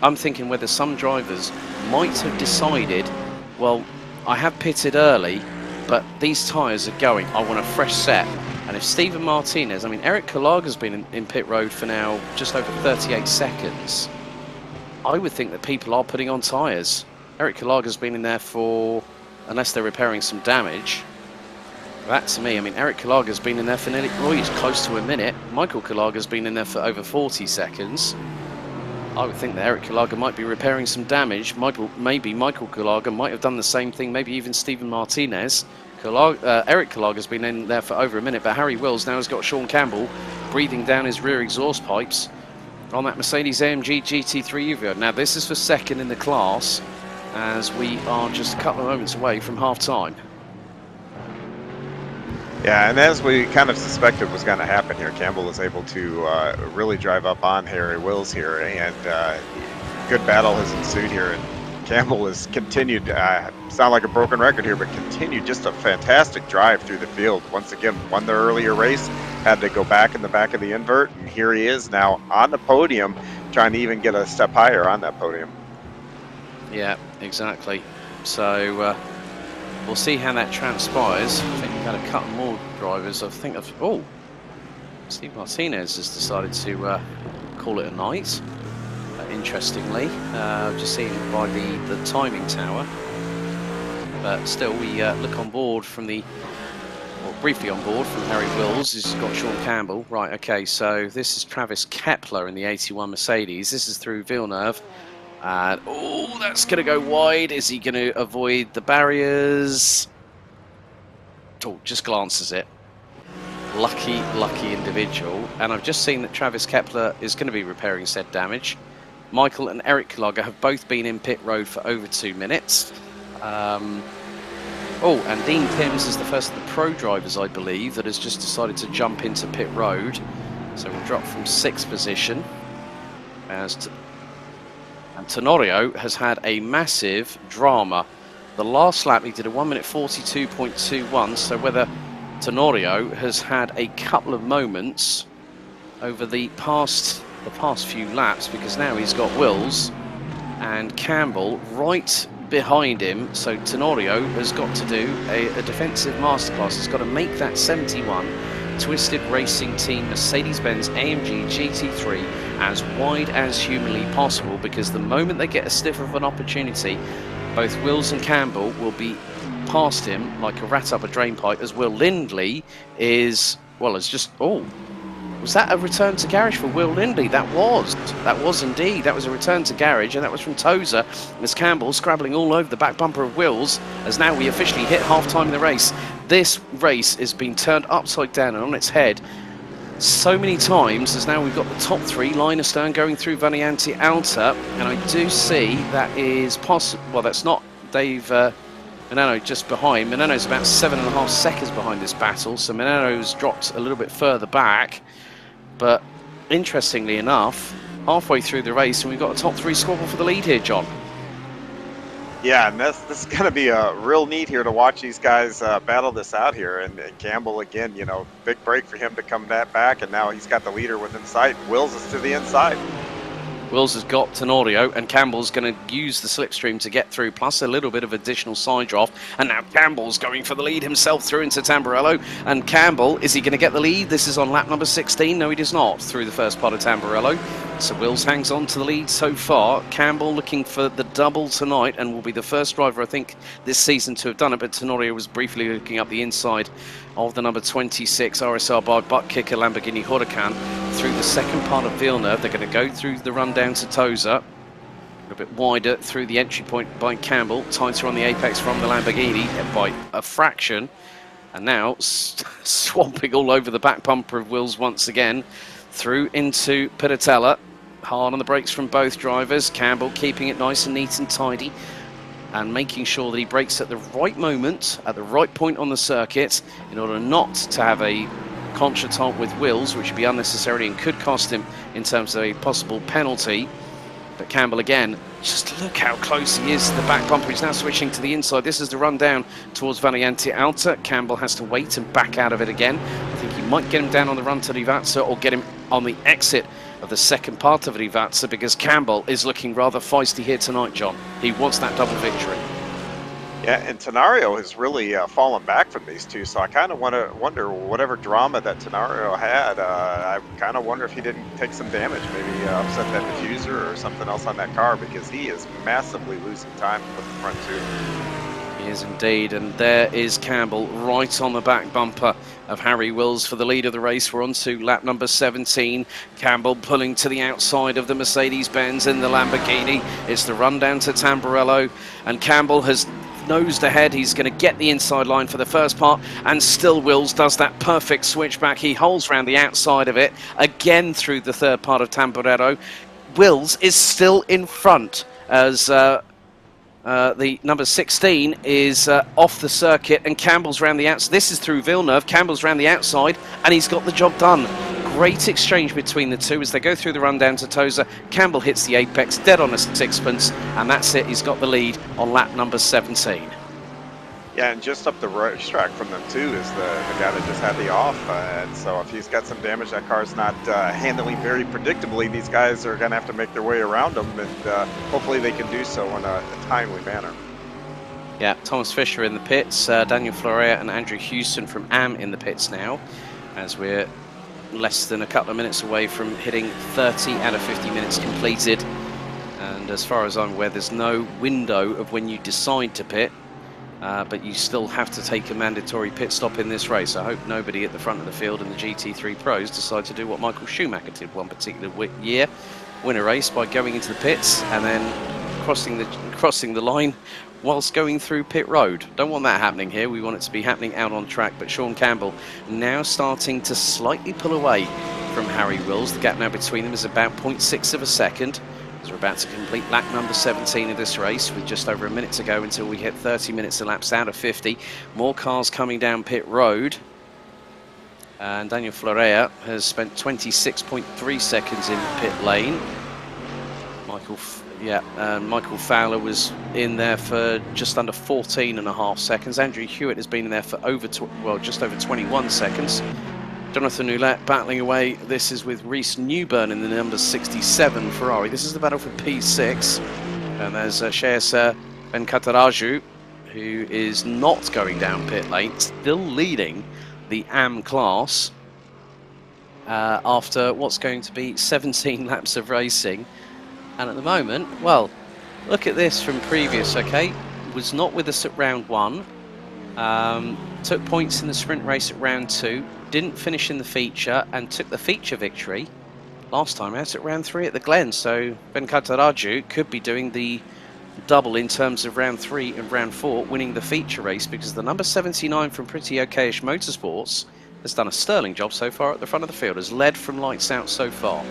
I'm thinking whether some drivers might have decided, well, I have pitted early, but these tyres are going. I want a fresh set. And if Stephen Martinez, I mean, Eric Kalaga's been in pit road for now just over 38 seconds. I would think that people are putting on tyres. Eric Kalaga's been in there for, unless they're repairing some damage. That to me, I mean, Eric Kalaga's been in there for nearly, oh, he's close to a minute. Michael Kalaga's been in there for over 40 seconds. I would think that Eric Kalaga might be repairing some damage. Maybe Michael Kalaga might have done the same thing, maybe even Stephen Martinez. Eric Kalaga's been in there for over a minute, but Harry Wills now has got Sean Campbell breathing down his rear exhaust pipes on that Mercedes-AMG GT3 Evo. Now this is for second in the class, as we are just a couple of moments away from half-time. Yeah, and as we kind of suspected was going to happen here, Campbell was able to really drive up on Harry Wills here, and good battle has ensued here. And Campbell has continued, sound like a broken record here, but continued just a fantastic drive through the field. Once again, won the earlier race, had to go back in the back of the invert, and here he is now on the podium, trying to even get a step higher on that podium. Yeah, exactly. So we'll see how that transpires. I think we've had a couple more drivers. I think oh, Steve Martinez has decided to call it a night. Interestingly, just seeing by the timing tower, but still we look on board from briefly on board from Harry Wills. He's got Sean Campbell. Right, okay, so this is Travis Kepler in the 81 Mercedes. This is through Villeneuve. And, oh, that's going to go wide. Is he going to avoid the barriers? Oh, just glances it. Lucky individual. And I've just seen that Travis Kepler is going to be repairing said damage. Michael and Eric Kalaga have both been in pit road for over 2 minutes. Oh, and Dean Pims is the first of the pro drivers, I believe, that has just decided to jump into pit road. So we'll drop from 6th position. And Tenorio has had a massive drama. The last lap he did a 1 minute 42.21, so whether Tenorio has had a couple of moments over the past few laps, because now he's got Wills and Campbell right behind him. So Tenorio has got to do a defensive masterclass. He's got to make that 71 Twisted Racing Team Mercedes-Benz AMG GT3 as wide as humanly possible, because the moment they get a sniff of an opportunity, both Wills and Campbell will be past him like a rat up a drain pipe, as Will Lindley is, well, has just, oh, was that a return to garage for Will Lindley? That was indeed. That was a return to garage, and that was from Tozer, as Campbell scrabbling all over the back bumper of Wills, as now we officially hit half-time in the race. This race has been turned upside down and on its head so many times, as now we've got the top three, Liner Stern going through Vanianti Alta, and I do see that is possible. Well, that's not Dave Manano just behind. Manano's about 7.5 seconds behind this battle, so Manano's dropped a little bit further back. But interestingly enough, halfway through the race, and we've got a top three squabble for the lead here, John. Yeah, and this is going to be a real neat here to watch these guys battle this out here. And Campbell, again, you know, big break for him to come back, and now he's got the leader within sight. Wills is to the inside. Wills has got Tenorio, and Campbell's going to use the slipstream to get through, plus a little bit of additional side draft. And now Campbell's going for the lead himself through into Tamburello. And Campbell, is he going to get the lead? This is on lap number 16. No, he does not, through the first part of Tamburello. So Wills hangs on to the lead so far. Campbell looking for the double tonight, and will be the first driver, I think, this season to have done it. But Tenorio was briefly looking up the inside of the number 26 RSR Bug butt kicker Lamborghini Huracan through the second part of Villeneuve. They're going to go through the run down to Tozer, a little bit wider through the entry point by Campbell, tighter on the apex from the Lamborghini by a fraction, And now swamping all over the back bumper of Wills once again, through into Piratella. Hard on the brakes from both drivers. Campbell keeping it nice and neat and tidy, and making sure that he brakes at the right moment, at the right point on the circuit, in order not to have a contretemps with Wills, which would be unnecessary and could cost him in terms of a possible penalty. But Campbell again, just look how close he is to the back bumper. He's now switching to the inside. This is the run down towards Valiente Alta. Campbell has to wait and back out of it again. I think he might get him down on the run to Rivazza, or get him on the exit of the second part of Rivazza, because Campbell is looking rather feisty here tonight, John. He wants that double victory. Yeah, and Tenario has really fallen back from these two, so I kind of wonder whatever drama that Tenario had, I kind of wonder if he didn't take some damage, maybe upset that diffuser or something else on that car, because he is massively losing time with the front two. He is indeed, and there is Campbell right on the back bumper of Harry Wills for the lead of the race. We're on to lap number 17. Campbell pulling to the outside of the Mercedes-Benz in the Lamborghini. It's the run down to Tamburello, and Campbell has nosed ahead. He's going to get the inside line for the first part, and still Wills does that perfect switchback. He holds round the outside of it again through the third part of Tamburello. Wills is still in front as the number 16 is off the circuit, and Campbell's round the outside. This is through Villeneuve. Campbell's round the outside, and he's got the job done. Great exchange between the two as they go through the run down to Tosa. Campbell hits the apex, dead on a sixpence, and that's it. He's got the lead on lap number 17. Yeah, and just up the racetrack from them too is the guy that just had the off, and so if he's got some damage, that car's not handling very predictably. These guys are going to have to make their way around him, and hopefully they can do so in a timely manner. Yeah, Thomas Fisher in the pits, Daniel Florea and Andrew Houston from AM in the pits now, as we're less than a couple of minutes away from hitting 30 out of 50 minutes completed. And as far as I'm aware, there's no window of when you decide to pit, but you still have to take a mandatory pit stop in this race. I hope nobody at the front of the field in the GT3 Pros decide to do what Michael Schumacher did one particular year, win a race by going into the pits and then crossing the line whilst going through pit road. Don't want that happening here. We want it to be happening out on track. But Sean Campbell now starting to slightly pull away from Harry Wills. The gap now between them is about 0.6 of a second, as we're about to complete lap number 17 of this race, with just over a minute to go until we hit 30 minutes elapsed out of 50. More cars coming down pit road, and Daniel Florea has spent 26.3 seconds in pit lane. Michael Fowler was in there for just under 14.5 seconds. Andrew Hewitt has been in there for just over 21 seconds. Jonathan Ouellette battling away. This is with R.A.W.S Newburn in the number 67 Ferrari. This is the battle for P6. And there's Sheisa Venkataraju, who is not going down pit lane, still leading the AM class after what's going to be 17 laps of racing. And at the moment, well, look at this from previous, okay? Was not with us at round 1. Took points in the sprint race at round 2. Didn't finish in the feature, and took the feature victory last time out at round 3 at the Glen. So Venkataraju could be doing the double in terms of round 3 and round 4, winning the feature race, because the number 79 from Pretty Okayish Motorsports has done a sterling job so far at the front of the field, has led from lights out so far.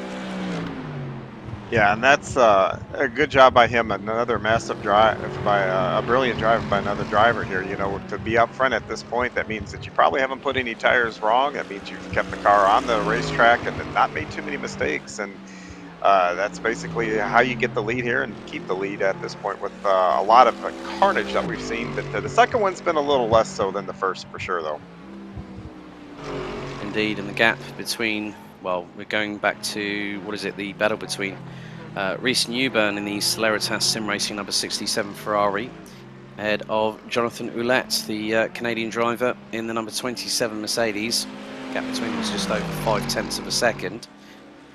Yeah, and that's a good job by him. Another massive drive by a brilliant drive by another driver here. You know, to be up front at this point, that means that you probably haven't put any tires wrong. That means you've kept the car on the racetrack and not made too many mistakes. And that's basically how you get the lead here and keep the lead at this point, with a lot of carnage that we've seen. But the second one's been a little less so than the first, for sure, though. Indeed, and the gap between, well, we're going back to, what is it, the battle between R.A.W.S Newburn in the Celeritas Sim Racing number 67 Ferrari, ahead of Jonathan Ouellette, the Canadian driver, in the number 27 Mercedes. Gap between them is just over 0.5 of a second,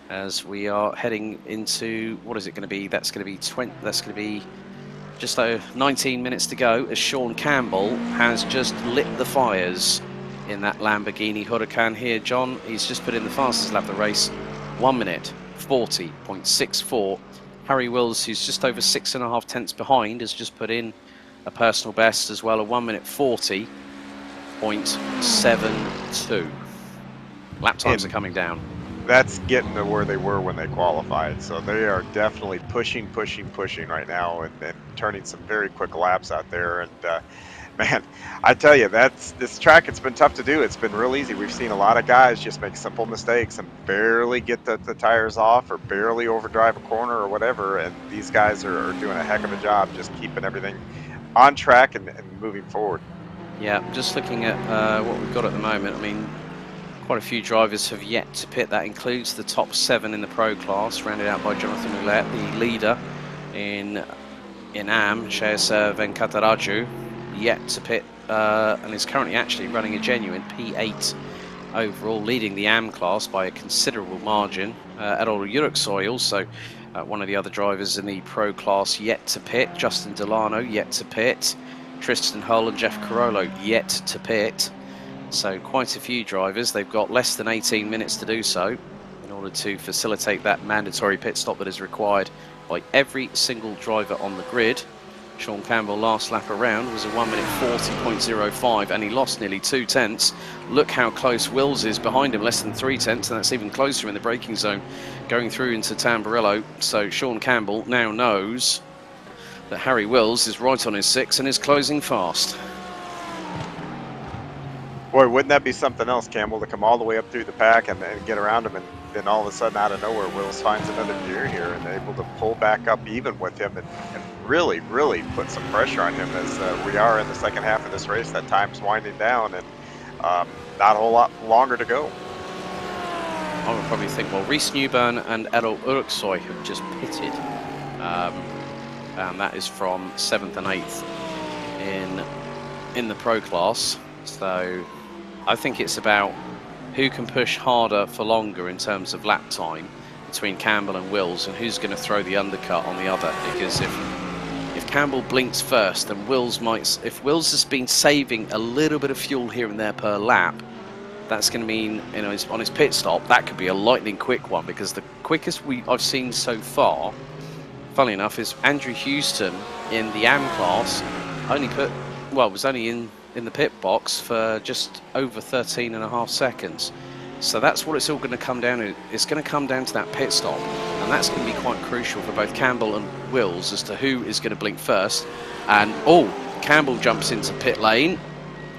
as we are heading into, what is it going to be? That's going to be just over 19 minutes to go, as Sean Campbell has just lit the fires in that Lamborghini Huracan here. John, he's just put in the fastest lap of the race, 1 minute 40.64. Harry Wills, who's just over 6.5 tenths behind, has just put in a personal best as well, a 1 minute 40. 5.72. Lap times are coming down. That's getting to where they were when they qualified. So they are definitely pushing right now and turning some very quick laps out there. And man, I tell you, this track, it's been tough to do. It's been real easy. We've seen a lot of guys just make simple mistakes and barely get the tires off or barely overdrive a corner or whatever. And these guys are doing a heck of a job just keeping everything on track and moving forward. Yeah, just looking at what we've got at the moment, I mean, quite a few drivers have yet to pit. That includes the top 7 in the Pro class, rounded out by Jonathan Ouellette, the leader in AM, R.A.W.S. Venkataraju, yet to pit, and is currently actually running a genuine P8 overall, leading the AM class by a considerable margin. R.A.W.S. also one of the other drivers in the Pro class yet to pit. Justin Delano yet to pit. Tristan Hull and Jeff Carollo yet to pit. So quite a few drivers. They've got less than 18 minutes to do so in order to facilitate that mandatory pit stop that is required by every single driver on the grid. Sean Campbell last lap around was a 1 minute 40.05 and he lost nearly 2 tenths. Look how close Wills is behind him, less than 3 tenths, and that's even closer in the braking zone going through into Tamburello. So Sean Campbell now knows that Harry Wills is right on his 6 and is closing fast. Boy, wouldn't that be something else, Campbell, to come all the way up through the pack and get around him, and then all of a sudden out of nowhere, Wills finds another gear here and able to pull back up even with him and really, really put some pressure on him as we are in the second half of this race. That time's winding down and not a whole lot longer to go. I would probably think, well, Reese Newburn and R.A.W.S have just pitted. And that is from 7th and 8th in the Pro class. So I think it's about who can push harder for longer in terms of lap time between Campbell and Wills, and who's going to throw the undercut on the other. Because if Campbell blinks first, then Wills might. If Wills has been saving a little bit of fuel here and there per lap, that's going to mean, you know, on his pit stop, that could be a lightning quick one. Because the quickest I've seen so far, funnily enough, is Andrew Houston in the AM class. Was only in the pit box for just over 13.5 seconds. So that's what it's all going to come down to. It's going to come down to that pit stop, and that's going to be quite crucial for both Campbell and Wills as to who is going to blink first. And Campbell jumps into pit lane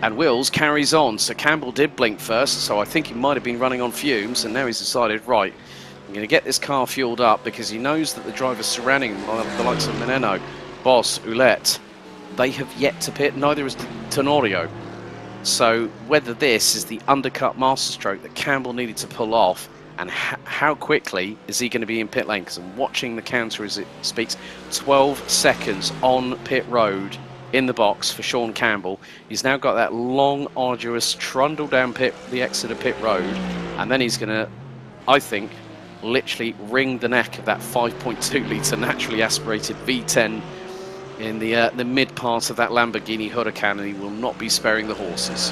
and Wills carries on. So Campbell did blink first, so I think he might have been running on fumes, and now he's decided, right, I'm going to get this car fueled up, because he knows that the drivers surrounding him, the likes of Meneno, Boss, Ouellette, they have yet to pit, neither is Tenorio. So whether this is the undercut masterstroke that Campbell needed to pull off, and how quickly is he going to be in pit lane, because I'm watching the counter as it speaks. 12 seconds on pit road in the box for Sean Campbell. He's now got that long, arduous trundle down the exit of pit road, and then he's going to, I think, literally wring the neck of that 5.2 litre naturally aspirated V10 in the mid part of that Lamborghini Huracan, and he will not be sparing the horses.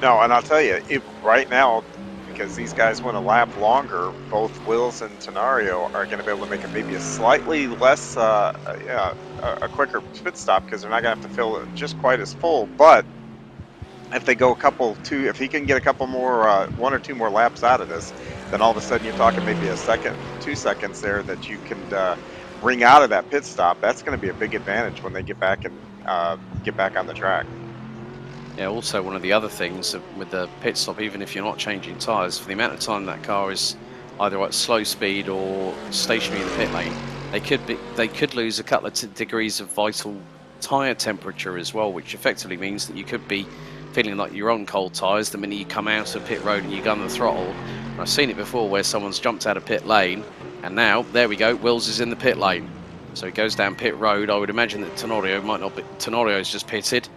No, and I'll tell you, right now, because these guys went a lap longer, both Wills and Tenorio are going to be able to make maybe a slightly less, a quicker pit stop, because they're not going to have to fill it just quite as full. But if they go if he can get a couple more, 1 or 2 more laps out of this, then all of a sudden you're talking maybe a second, 2 seconds there that you can bring out of that pit stop. That's going to be a big advantage when they get back and get back on the track. Yeah, also one of the other things with the pit stop, even if you're not changing tyres, for the amount of time that car is either at slow speed or stationary in the pit lane, they could lose a couple of degrees of vital tyre temperature as well, which effectively means that you could be feeling like you're on cold tyres the minute you come out of pit road and you gun the throttle. And I've seen it before where someone's jumped out of pit lane, and now, there we go, Wills is in the pit lane. So he goes down pit road. I would imagine that Tenorio might not be, Tenorio's just pitted.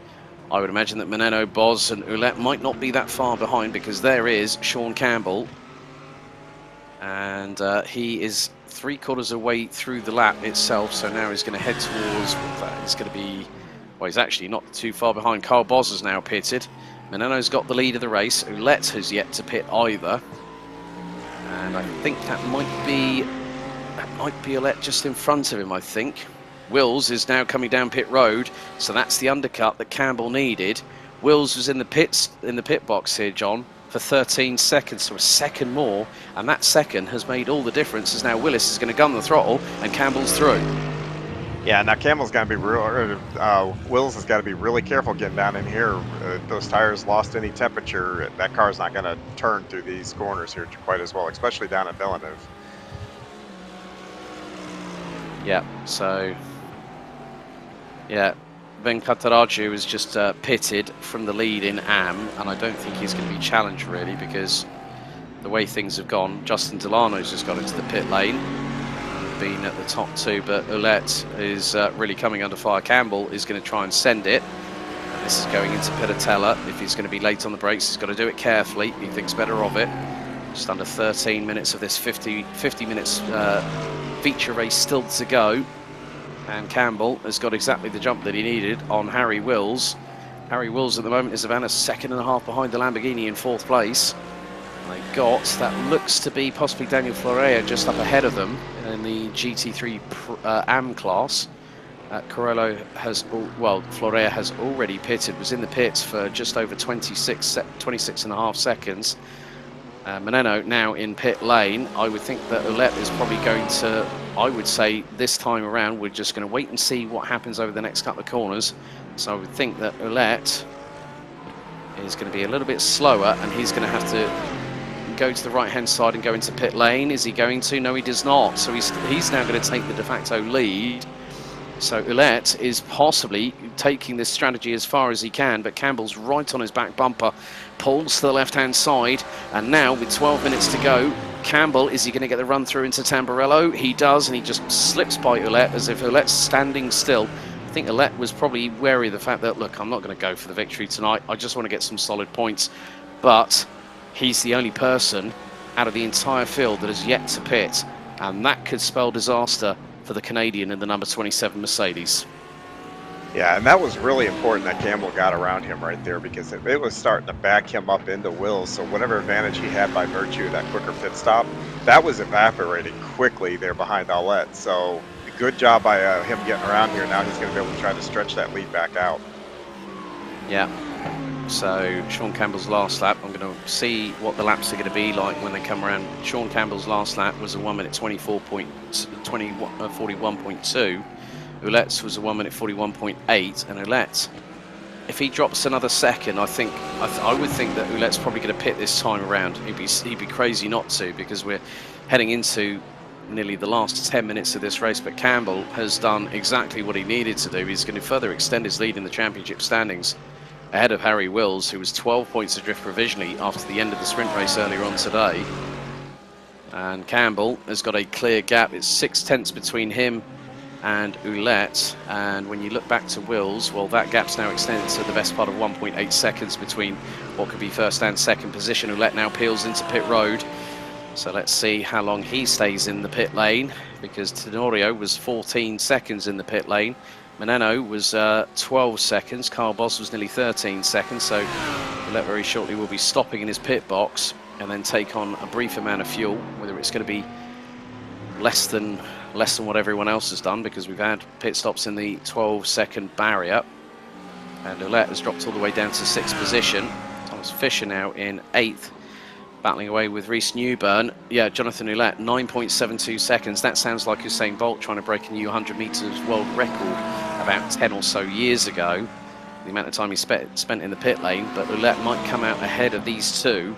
I would imagine that Meneno, Boz and Ouellette might not be that far behind, because there is Sean Campbell. And he is 3/4 away through the lap itself, so now he's going to head towards, it's going to be, well, he's actually not too far behind. Carl Boz has now pitted. Meneno's got the lead of the race. Ouellette has yet to pit either. And I think that might be Ouellette just in front of him, I think. Wills is now coming down pit road, so that's the undercut that Campbell needed. Wills was in the pit box here, John, for 13 seconds, so a second more, and that second has made all the difference, as now Willis is going to gun the throttle and Campbell's through. Yeah, now Campbell's got to be Wills has got to be really careful getting down in here. Those tires lost any temperature. That car's not going to turn through these corners here quite as well, especially down at Villeneuve. Yeah, so, yeah, Venkataraju is just pitted from the lead in AM, and I don't think he's going to be challenged really, because the way things have gone, Justin Delano's just got into the pit lane and been at the top two, but Ouellette is really coming under fire. Campbell is going to try and send it. And this is going into Pedotella. If he's going to be late on the brakes, he's got to do it carefully. He thinks better of it. Just under 13 minutes of this 50 minutes feature race still to go. And Campbell has got exactly the jump that he needed on Harry Wills. Harry Wills at the moment is about a second and a half behind the Lamborghini in 4th place. And they got, that looks to be possibly Daniel Florea just up ahead of them in the GT3 AM class. Corello has, well, Florea has already pitted, was in the pits for just over 26 and a half seconds. Meneno now in pit lane. I would think that Ouellette is probably going to, I would say this time around, we're just going to wait and see what happens over the next couple of corners. So I would think that Ouellette is going to be a little bit slower, and he's going to have to go to the right-hand side and go into pit lane. Is he going to? No, he does not. So he's now going to take the de facto lead. So Ouellette is possibly taking this strategy as far as he can, but Campbell's right on his back bumper, pulls to the left-hand side, and now with 12 minutes to go, Campbell, is he going to get the run through into Tamburello? He does, and he just slips by Ouellette as if Ouellette's standing still. I think Ouellette was probably wary of the fact that, look, I'm not going to go for the victory tonight. I just want to get some solid points. But he's the only person out of the entire field that has yet to pit, and that could spell disaster for the Canadian in the number 27 Mercedes. Yeah, and that was really important that Campbell got around him right there, because it was starting to back him up into Wills. So whatever advantage he had by virtue of that quicker pit stop, that was evaporating quickly there behind Ouellette. So good job by him getting around here. Now he's going to be able to try to stretch that lead back out. Yeah. So Sean Campbell's last lap, I'm going to see what the laps are going to be like when they come around. Sean Campbell's last lap was a 1 minute 41.2. Ouellette's was a 1 minute 41.8, and Ouellette, if he drops another second, I would think that Ouellette's probably going to pit this time around. He'd be crazy not to, because we're heading into nearly the last 10 minutes of this race. But Campbell has done exactly what he needed to do. He's going to further extend his lead in the championship standings, ahead of Harry Wills, who was 12 points adrift provisionally after the end of the sprint race earlier on today. And Campbell has got a clear gap. It's 6/10 between him and Ouellette, and when you look back to Wills, well, that gap's now extended to the best part of 1.8 seconds between what could be first and second position. Ouellette now peels into pit road, so let's see how long he stays in the pit lane, because Tenorio was 14 seconds in the pit lane, Meneno was 12 seconds, Carl Boss was nearly 13 seconds, so Ouellette very shortly will be stopping in his pit box and then take on a brief amount of fuel, whether it's going to be less than what everyone else has done, because we've had pit stops in the 12-second barrier. And Ouellette has dropped all the way down to 6th position. Thomas Fisher now in 8th, battling away with Reece Newburn. Yeah, Jonathan Ouellette, 9.72 seconds. That sounds like Usain Bolt trying to break a new 100 metres world record about 10 or so years ago, the amount of time he spent in the pit lane. But Ouellette might come out ahead of these two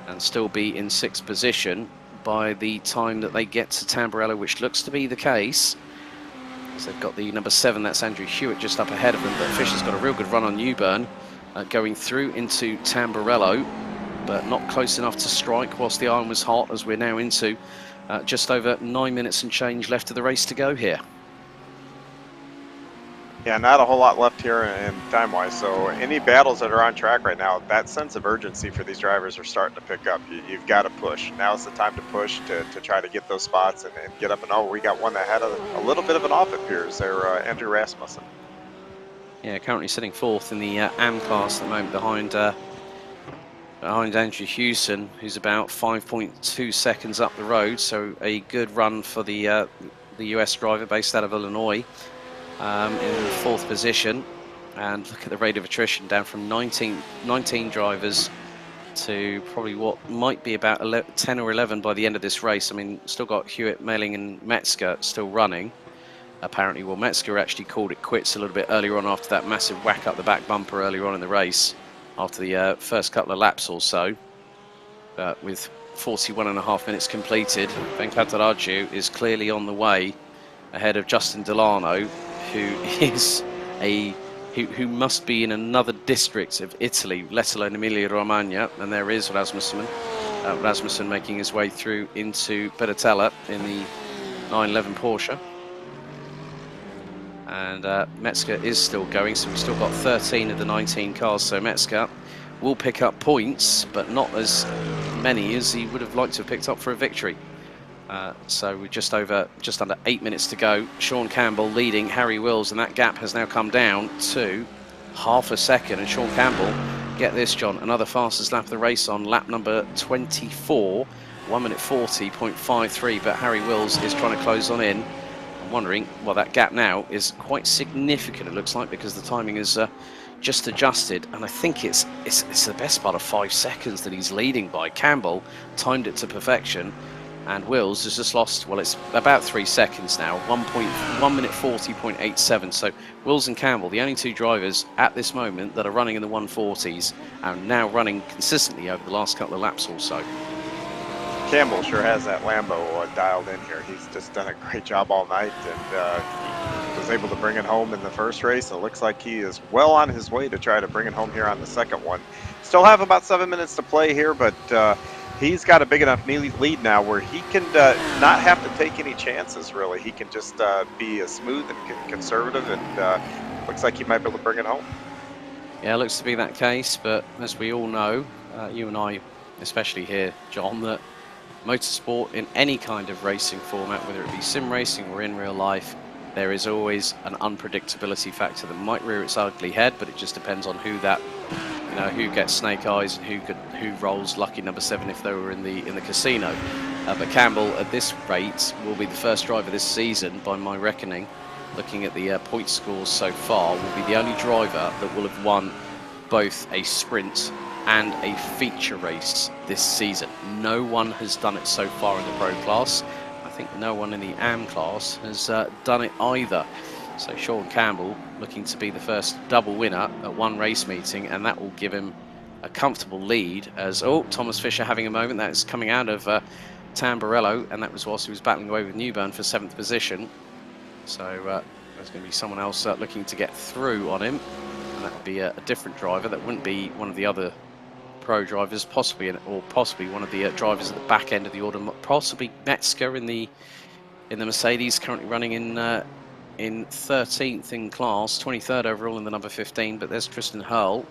and still be in 6th position by the time that they get to Tamburello, which looks to be the case. So they've got the number 7, that's Andrew Hewitt, just up ahead of them, but Fisher's got a real good run on Newburn, going through into Tamburello, but not close enough to strike whilst the iron was hot, as we're now into just over 9 minutes and change left of the race to go here. Yeah, not a whole lot left here in time-wise, so any battles that are on track right now, that sense of urgency for these drivers are starting to pick up. You've got to push. Now's the time to push to try to get those spots and get up and over. We got one that had a little bit of an off, it appears, there, Andrew Rasmussen. Yeah, currently sitting 4th in the AM class at the moment, behind Andrew Hewson, who's about 5.2 seconds up the road, so a good run for the US driver based out of Illinois. In 4th position. And look at the rate of attrition, down from 19 drivers to probably what might be about 10 or 11 by the end of this race. I mean, still got Hewitt, Melling and Metzger still running. Apparently, well, Metzger actually called it quits a little bit earlier on after that massive whack up the back bumper earlier on in the race, after the first couple of laps or so. But with 41.5 minutes completed, Venkata is clearly on the way ahead of Justin Delano, who is who must be in another district of Italy, let alone Emilia-Romagna. And there is Rasmussen making his way through into Pedetella in the 911 Porsche. And Metzger is still going, so we've still got 13 of the 19 cars. So Metzger will pick up points, but not as many as he would have liked to have picked up for a victory. So we're just under 8 minutes to go. Sean Campbell leading Harry Wills, and that gap has now come down to half a second. And Sean Campbell, get this, John, another fastest lap of the race on lap number 24, 1 minute 40.53. But Harry Wills is trying to close on in. I'm wondering, well, that gap now is quite significant, it looks like, because the timing is just adjusted, and I think it's the best part of 5 seconds that he's leading by. Campbell timed it to perfection, and Wills has just lost, well, it's about 3 seconds now, 1 minute 40.87. So Wills and Campbell, the only two drivers at this moment that are running in the 140s, and now running consistently over the last couple of laps or so. Campbell sure has that Lambo dialed in here. He's just done a great job all night, and he was able to bring it home in the first race. It looks like he is well on his way to try to bring it home here on the second one. Still have about 7 minutes to play here, but he's got a big enough lead now where he can not have to take any chances, really. He can just be smooth and conservative, and looks like he might be able to bring it home. Yeah, it looks to be that case, but as we all know, you and I especially here, John, that motorsport in any kind of racing format, whether it be sim racing or in real life, there is always an unpredictability factor that might rear its ugly head, but it just depends on who gets snake eyes and who rolls lucky number 7 if they were in the casino. But Campbell at this rate will be the first driver this season, by my reckoning, looking at the point scores so far, will be the only driver that will have won both a sprint and a feature race this season. No one has done it so far in the Pro class. I think no one in the AM class has done it either. So Sean Campbell looking to be the first double winner at one race meeting, and that will give him a comfortable lead as, Thomas Fisher having a moment. That's coming out of Tamburello, and that was whilst he was battling away with Newburn for 7th position. So there's going to be someone else looking to get through on him, and that would be a different driver. That wouldn't be one of the other Pro drivers, possibly one of the drivers at the back end of the order, possibly Metzger in the Mercedes, currently running in 13th in class, 23rd overall in the number 15. But there's Tristan Hurl,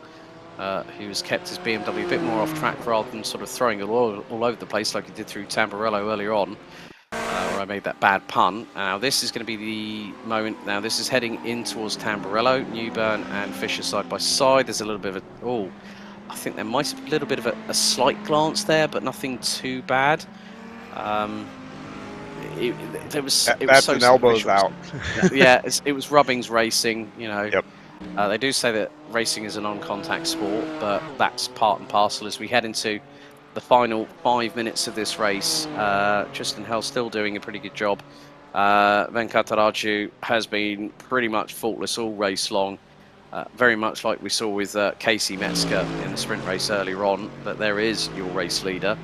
who's kept his BMW a bit more off track rather than sort of throwing it all over the place like he did through Tamburello earlier on, where I made that bad pun. Now this is going to be the moment. Now this is heading in towards Tamburello, Newburn and Fisher side by side. There's a little bit of I think there might have been a little bit of a slight glance there, but nothing too bad. It was so an elbows out. Yeah, it was rubbings racing, you know. Yep. They do say that racing is a non-contact sport, but that's part and parcel as we head into the final 5 minutes of this race. Tristan Hell still doing a pretty good job. Venkata has been pretty much faultless all race long. Very much like we saw with Casey Metzger in the sprint race earlier on, but there is your race leader,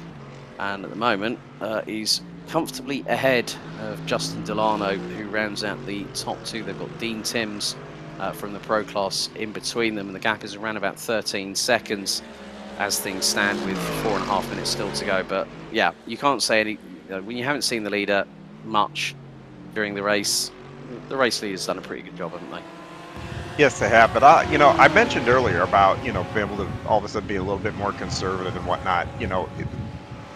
and at the moment he's comfortably ahead of Justin Delano, who rounds out the top two. They've got Dean Timms from the Pro class in between them, and the gap is around about 13 seconds as things stand with 4.5 minutes still to go. But yeah, you can't say any when you haven't seen the leader much during the race. The race leader's done a pretty good job, haven't they? Yes, they have. But I mentioned earlier about being able to all of a sudden be a little bit more conservative and whatnot.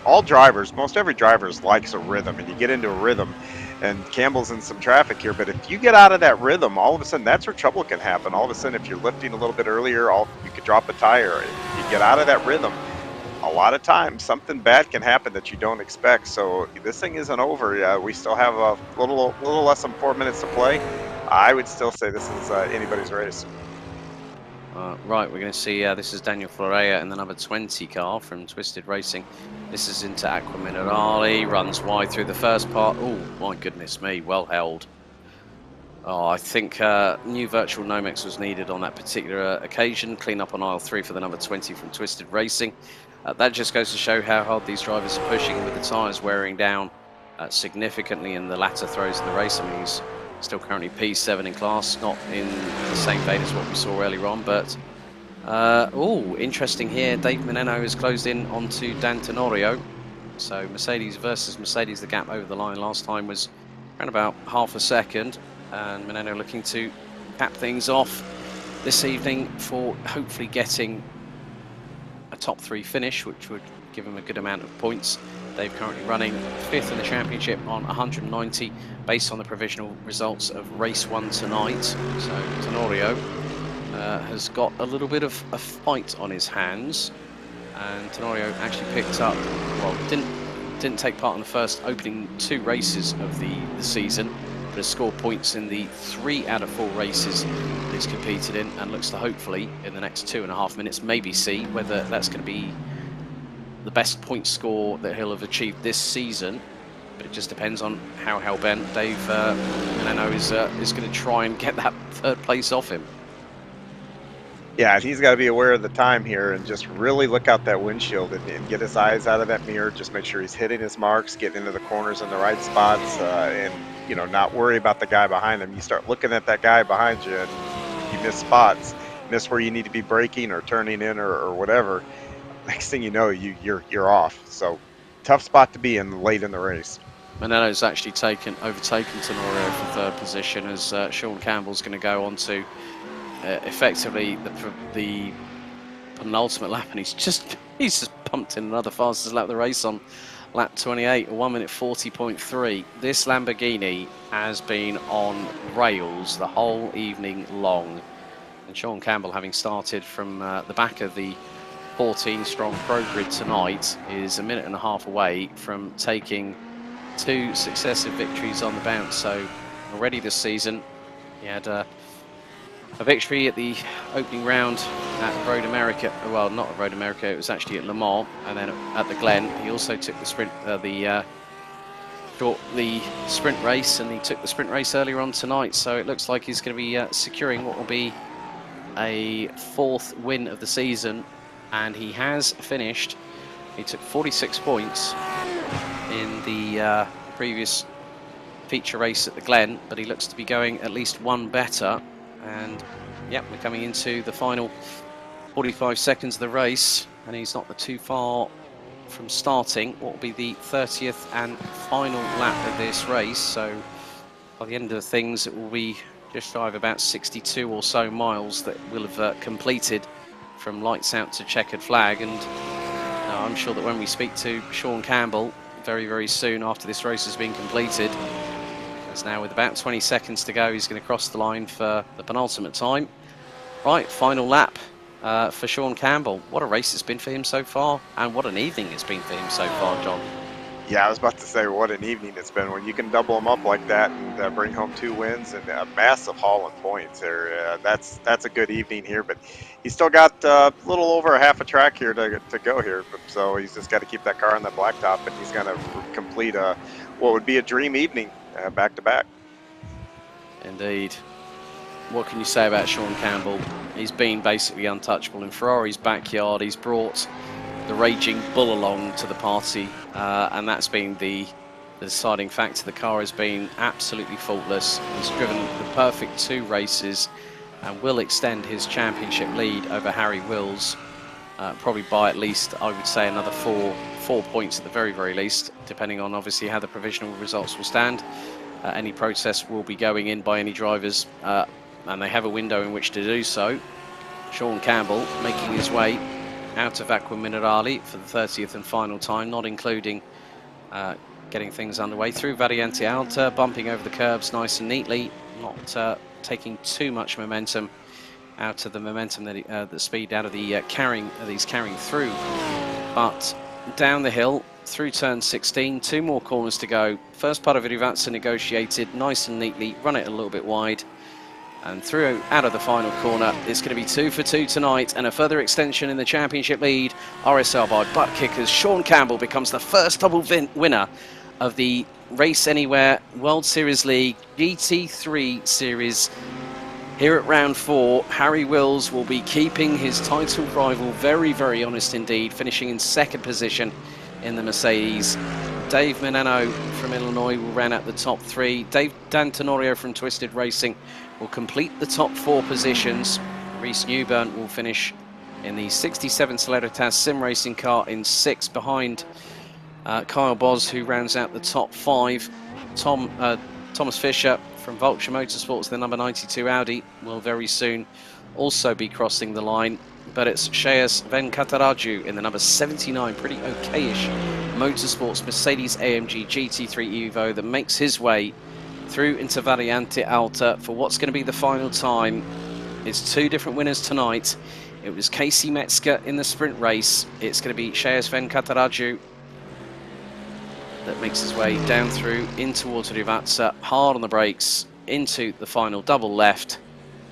All drivers, most every driver likes a rhythm, and you get into a rhythm. And Campbell's in some traffic here, but if you get out of that rhythm, all of a sudden that's where trouble can happen. All of a sudden, if you're lifting a little bit earlier, you could drop a tire. If you get out of that rhythm, a lot of times something bad can happen that you don't expect. So this thing isn't over. We still have a little less than 4 minutes to play. I would still say this is anybody's race. Right, we're going to see, this is Daniel Florea in the number 20 car from Twisted Racing. This is into Aqua Minerale, runs wide through the first part. Oh, my goodness me, well held. Oh, I think new virtual Nomex was needed on that particular occasion. Clean up on aisle 3 for the number 20 from Twisted Racing. That just goes to show how hard these drivers are pushing with the tyres wearing down significantly in the latter throws of the race. I mean, he's still currently P7 in class, not in the same vein as what we saw earlier on, but oh, interesting here. Dave Meneno has closed in onto Dan Tenorio. So Mercedes versus Mercedes, the gap over the line last time was around about half a second, and Meneno looking to cap things off this evening for hopefully getting a top 3 finish, which would give him a good amount of points. Dave currently running 5th in the championship on 190 based on the provisional results of race 1 tonight. So Tenorio has got a little bit of a fight on his hands, and Tenorio actually picked up, well, didn't take part in the first opening 2 races of the season, but has scored points in the 3 out of 4 races that he's competed in, and looks to hopefully in the next 2.5 minutes maybe see whether that's going to be the best point score that he'll have achieved this season. But it just depends on how hell-bent Dave Meneno is going to try and get that 3rd place off him. Yeah, he's got to be aware of the time here and just really look out that windshield and get his eyes out of that mirror. Just make sure he's hitting his marks, getting into the corners in the right spots, and you know, not worry about the guy behind him. You start looking at that guy behind you and you miss spots, miss where you need to be braking or turning in or whatever. Next thing you know, you're off. So tough spot to be in late in the race. Meneno's actually overtaken Tenorio for 3rd position, as Sean Campbell's going to go on to effectively the penultimate lap, and he's just pumped in another fastest lap of the race on lap 28, 1 minute 40.3. This Lamborghini has been on rails the whole evening long, and Sean Campbell, having started from the back of the 14-strong pro grid tonight, is a minute and a half away from taking 2 successive victories on the bounce. So already this season he had a victory at the opening round at Road America. Well, not at Road America, it was actually at Le Mans, and then at the Glen. He also took the sprint, the sprint race, and he took the sprint race earlier on tonight. So it looks like he's going to be securing what will be a 4th win of the season, and he has finished. He took 46 points in the previous feature race at the Glen, but he looks to be going at least 1 better. And yeah, we're coming into the final 45 seconds of the race, and he's not too far from starting what will be the 30th and final lap of this race. So by the end of things, it will be just shy of about 62 or so miles that will have completed from lights out to checkered flag. And I'm sure that when we speak to Sean Campbell very, very soon after this race has been completed, as now with about 20 seconds to go, he's going to cross the line for the penultimate time. Right, final lap for Sean Campbell. What a race it's been for him so far, and what an evening it's been for him so far, John. Yeah, I was about to say, what an evening it's been when you can double them up like that and bring home 2 wins and a massive haul in points there. That's a good evening here, but he's still got a little over a half a track here to go here. So he's just got to keep that car on the blacktop, and he's going to complete what would be a dream evening back to back. Indeed. What can you say about Sean Campbell? He's been basically untouchable in Ferrari's backyard. He's brought the raging bull along to the party, and that's been the deciding factor. The car has been absolutely faultless. He's driven the perfect 2 races and will extend his championship lead over Harry Wills, probably by at least, I would say, another 4 points at the very, very least, depending on obviously how the provisional results will stand. Any protest will be going in by any drivers, and they have a window in which to do so. Sean Campbell making his way out of Aqua Minerale for the 30th and final time, not including getting things underway through Variante Alta, bumping over the curbs nice and neatly, not taking too much momentum out of the momentum that the speed out of the carrying through, but down the hill through turn 16, 2 more corners to go. First part of Rivazza negotiated nice and neatly, run it a little bit wide, And through out of the final corner, it's going to be 2 for 2 tonight, and a further extension in the championship lead. RSL by butt kickers. Sean Campbell becomes the first double winner of the Race Anywhere World Series League GT3 series. Here at round 4, Harry Wills will be keeping his title rival very, very honest indeed, finishing in second position in the Mercedes. Dave Menano from Illinois will round out the top 3. Dave D'Antonorio from Twisted Racing will complete the top 4 positions. Reese Newburn will finish in the 67 Celeritas sim racing car in 6th, behind Kyle Boz, who rounds out the top 5. Thomas Fisher from Vulture Motorsports, the number 92 Audi, will very soon also be crossing the line. But it's Shreyas Venkattaraju in the number 79, pretty okayish Motorsports Mercedes AMG GT3 Evo, that makes his way through into Variante Alta for what's going to be the final time. It's 2 different winners tonight. It was Casey Metzger in the sprint race. It's going to be Shreyas Venkattaraju that makes his way down through in towards Rivazza, hard on the brakes, into the final double left.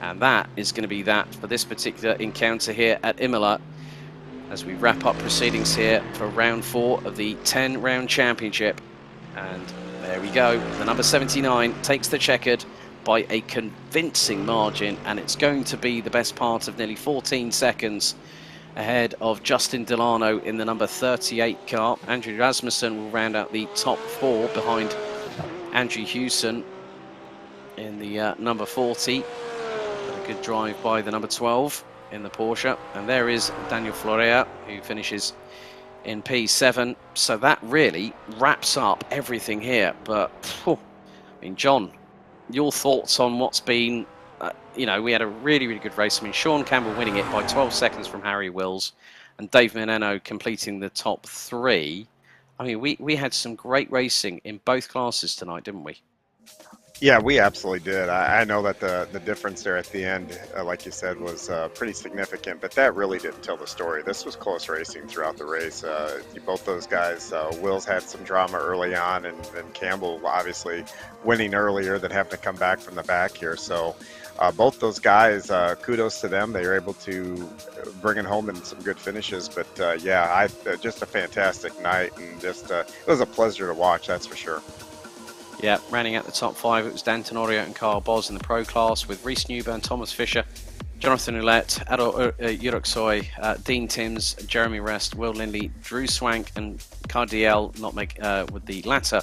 And that is going to be that for this particular encounter here at Imola, as we wrap up proceedings here for round 4 of the 10-round championship. And there we go. The number 79 takes the checkered by a convincing margin, and it's going to be the best part of nearly 14 seconds ahead of Justin Delano in the number 38 car. Andrew Rasmussen will round out the top 4 behind Andrew Hewson in the number 40. A good drive by the number 12 in the Porsche. And there is Daniel Florea, who finishes in P7. So that really wraps up everything here. But, I mean, John, your thoughts on what's been... you know, we had a really, really good race. I mean, Sean Campbell winning it by 12 seconds from Harry Wills, and Dave Menano completing the top 3. I mean, we had some great racing in both classes tonight, didn't we? Yeah, we absolutely did. I know that the difference there at the end, like you said, was pretty significant, but that really didn't tell the story. This was close racing throughout the race. Both those guys, Wills had some drama early on, and Campbell obviously winning earlier than having to come back from the back here. So both those guys, kudos to them. They were able to bring it home in some good finishes. But yeah, just a fantastic night, and just it was a pleasure to watch, that's for sure. Yeah, rounding out the top 5, it was D'Antonorio and Kyle Boz in the pro class, with Reese Newburn, Thomas Fisher, Jonathan Ouellette, Ado Yuroksoy, Dean Timms, Jeremy Rest, Will Lindley, Drew Swank, and Cardiel with the latter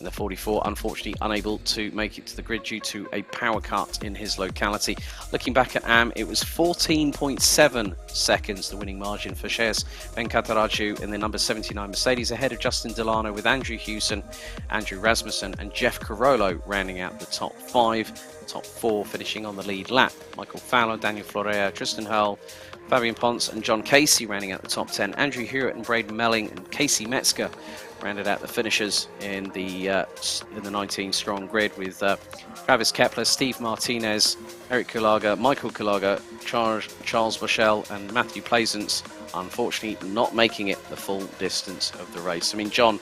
in the 44, unfortunately unable to make it to the grid due to a power cut in his locality. Looking back at AM, it was 14.7 seconds, the winning margin for Shreyas Venkattaraju in the number 79 Mercedes, ahead of Justin Delano, with Andrew Hewson, Andrew Rasmussen, and Jeff Carollo rounding out the top 5. The top 4 finishing on the lead lap. Michael Fowler, Daniel Florea, Tristan Hurl, Fabian Ponce, and John Casey rounding out the top 10. Andrew Hewitt and Braden Melling and Casey Metzger rounded out the finishers in the 19-strong grid, with Travis Kepler, Steve Martinez, Eric Kulaga, Michael Kulaga, Charles Boschel, and Matthew Plaisance, unfortunately not making it the full distance of the race. I mean, John,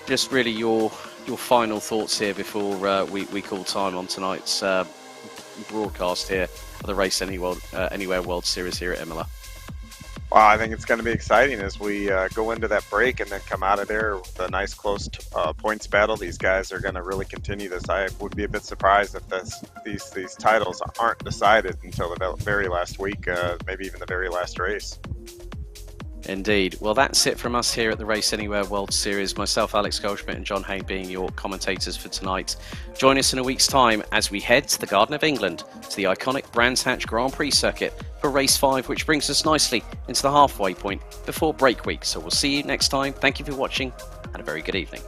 just really your final thoughts here before we call time on tonight's broadcast here of the Race Anywhere World Series here at Imola. Well, I think it's going to be exciting as we go into that break and then come out of there with a nice close points battle. These guys are going to really continue this. I would be a bit surprised if these titles aren't decided until the very last week, maybe even the very last race. Indeed. Well, that's it from us here at the Race Anywhere World Series. Myself, Alex Goldschmidt, and John Hay being your commentators for tonight. Join us in a week's time as we head to the Garden of England, to the iconic Brands Hatch Grand Prix circuit for Race 5, which brings us nicely into the halfway point before break week. So we'll see you next time. Thank you for watching, and a very good evening.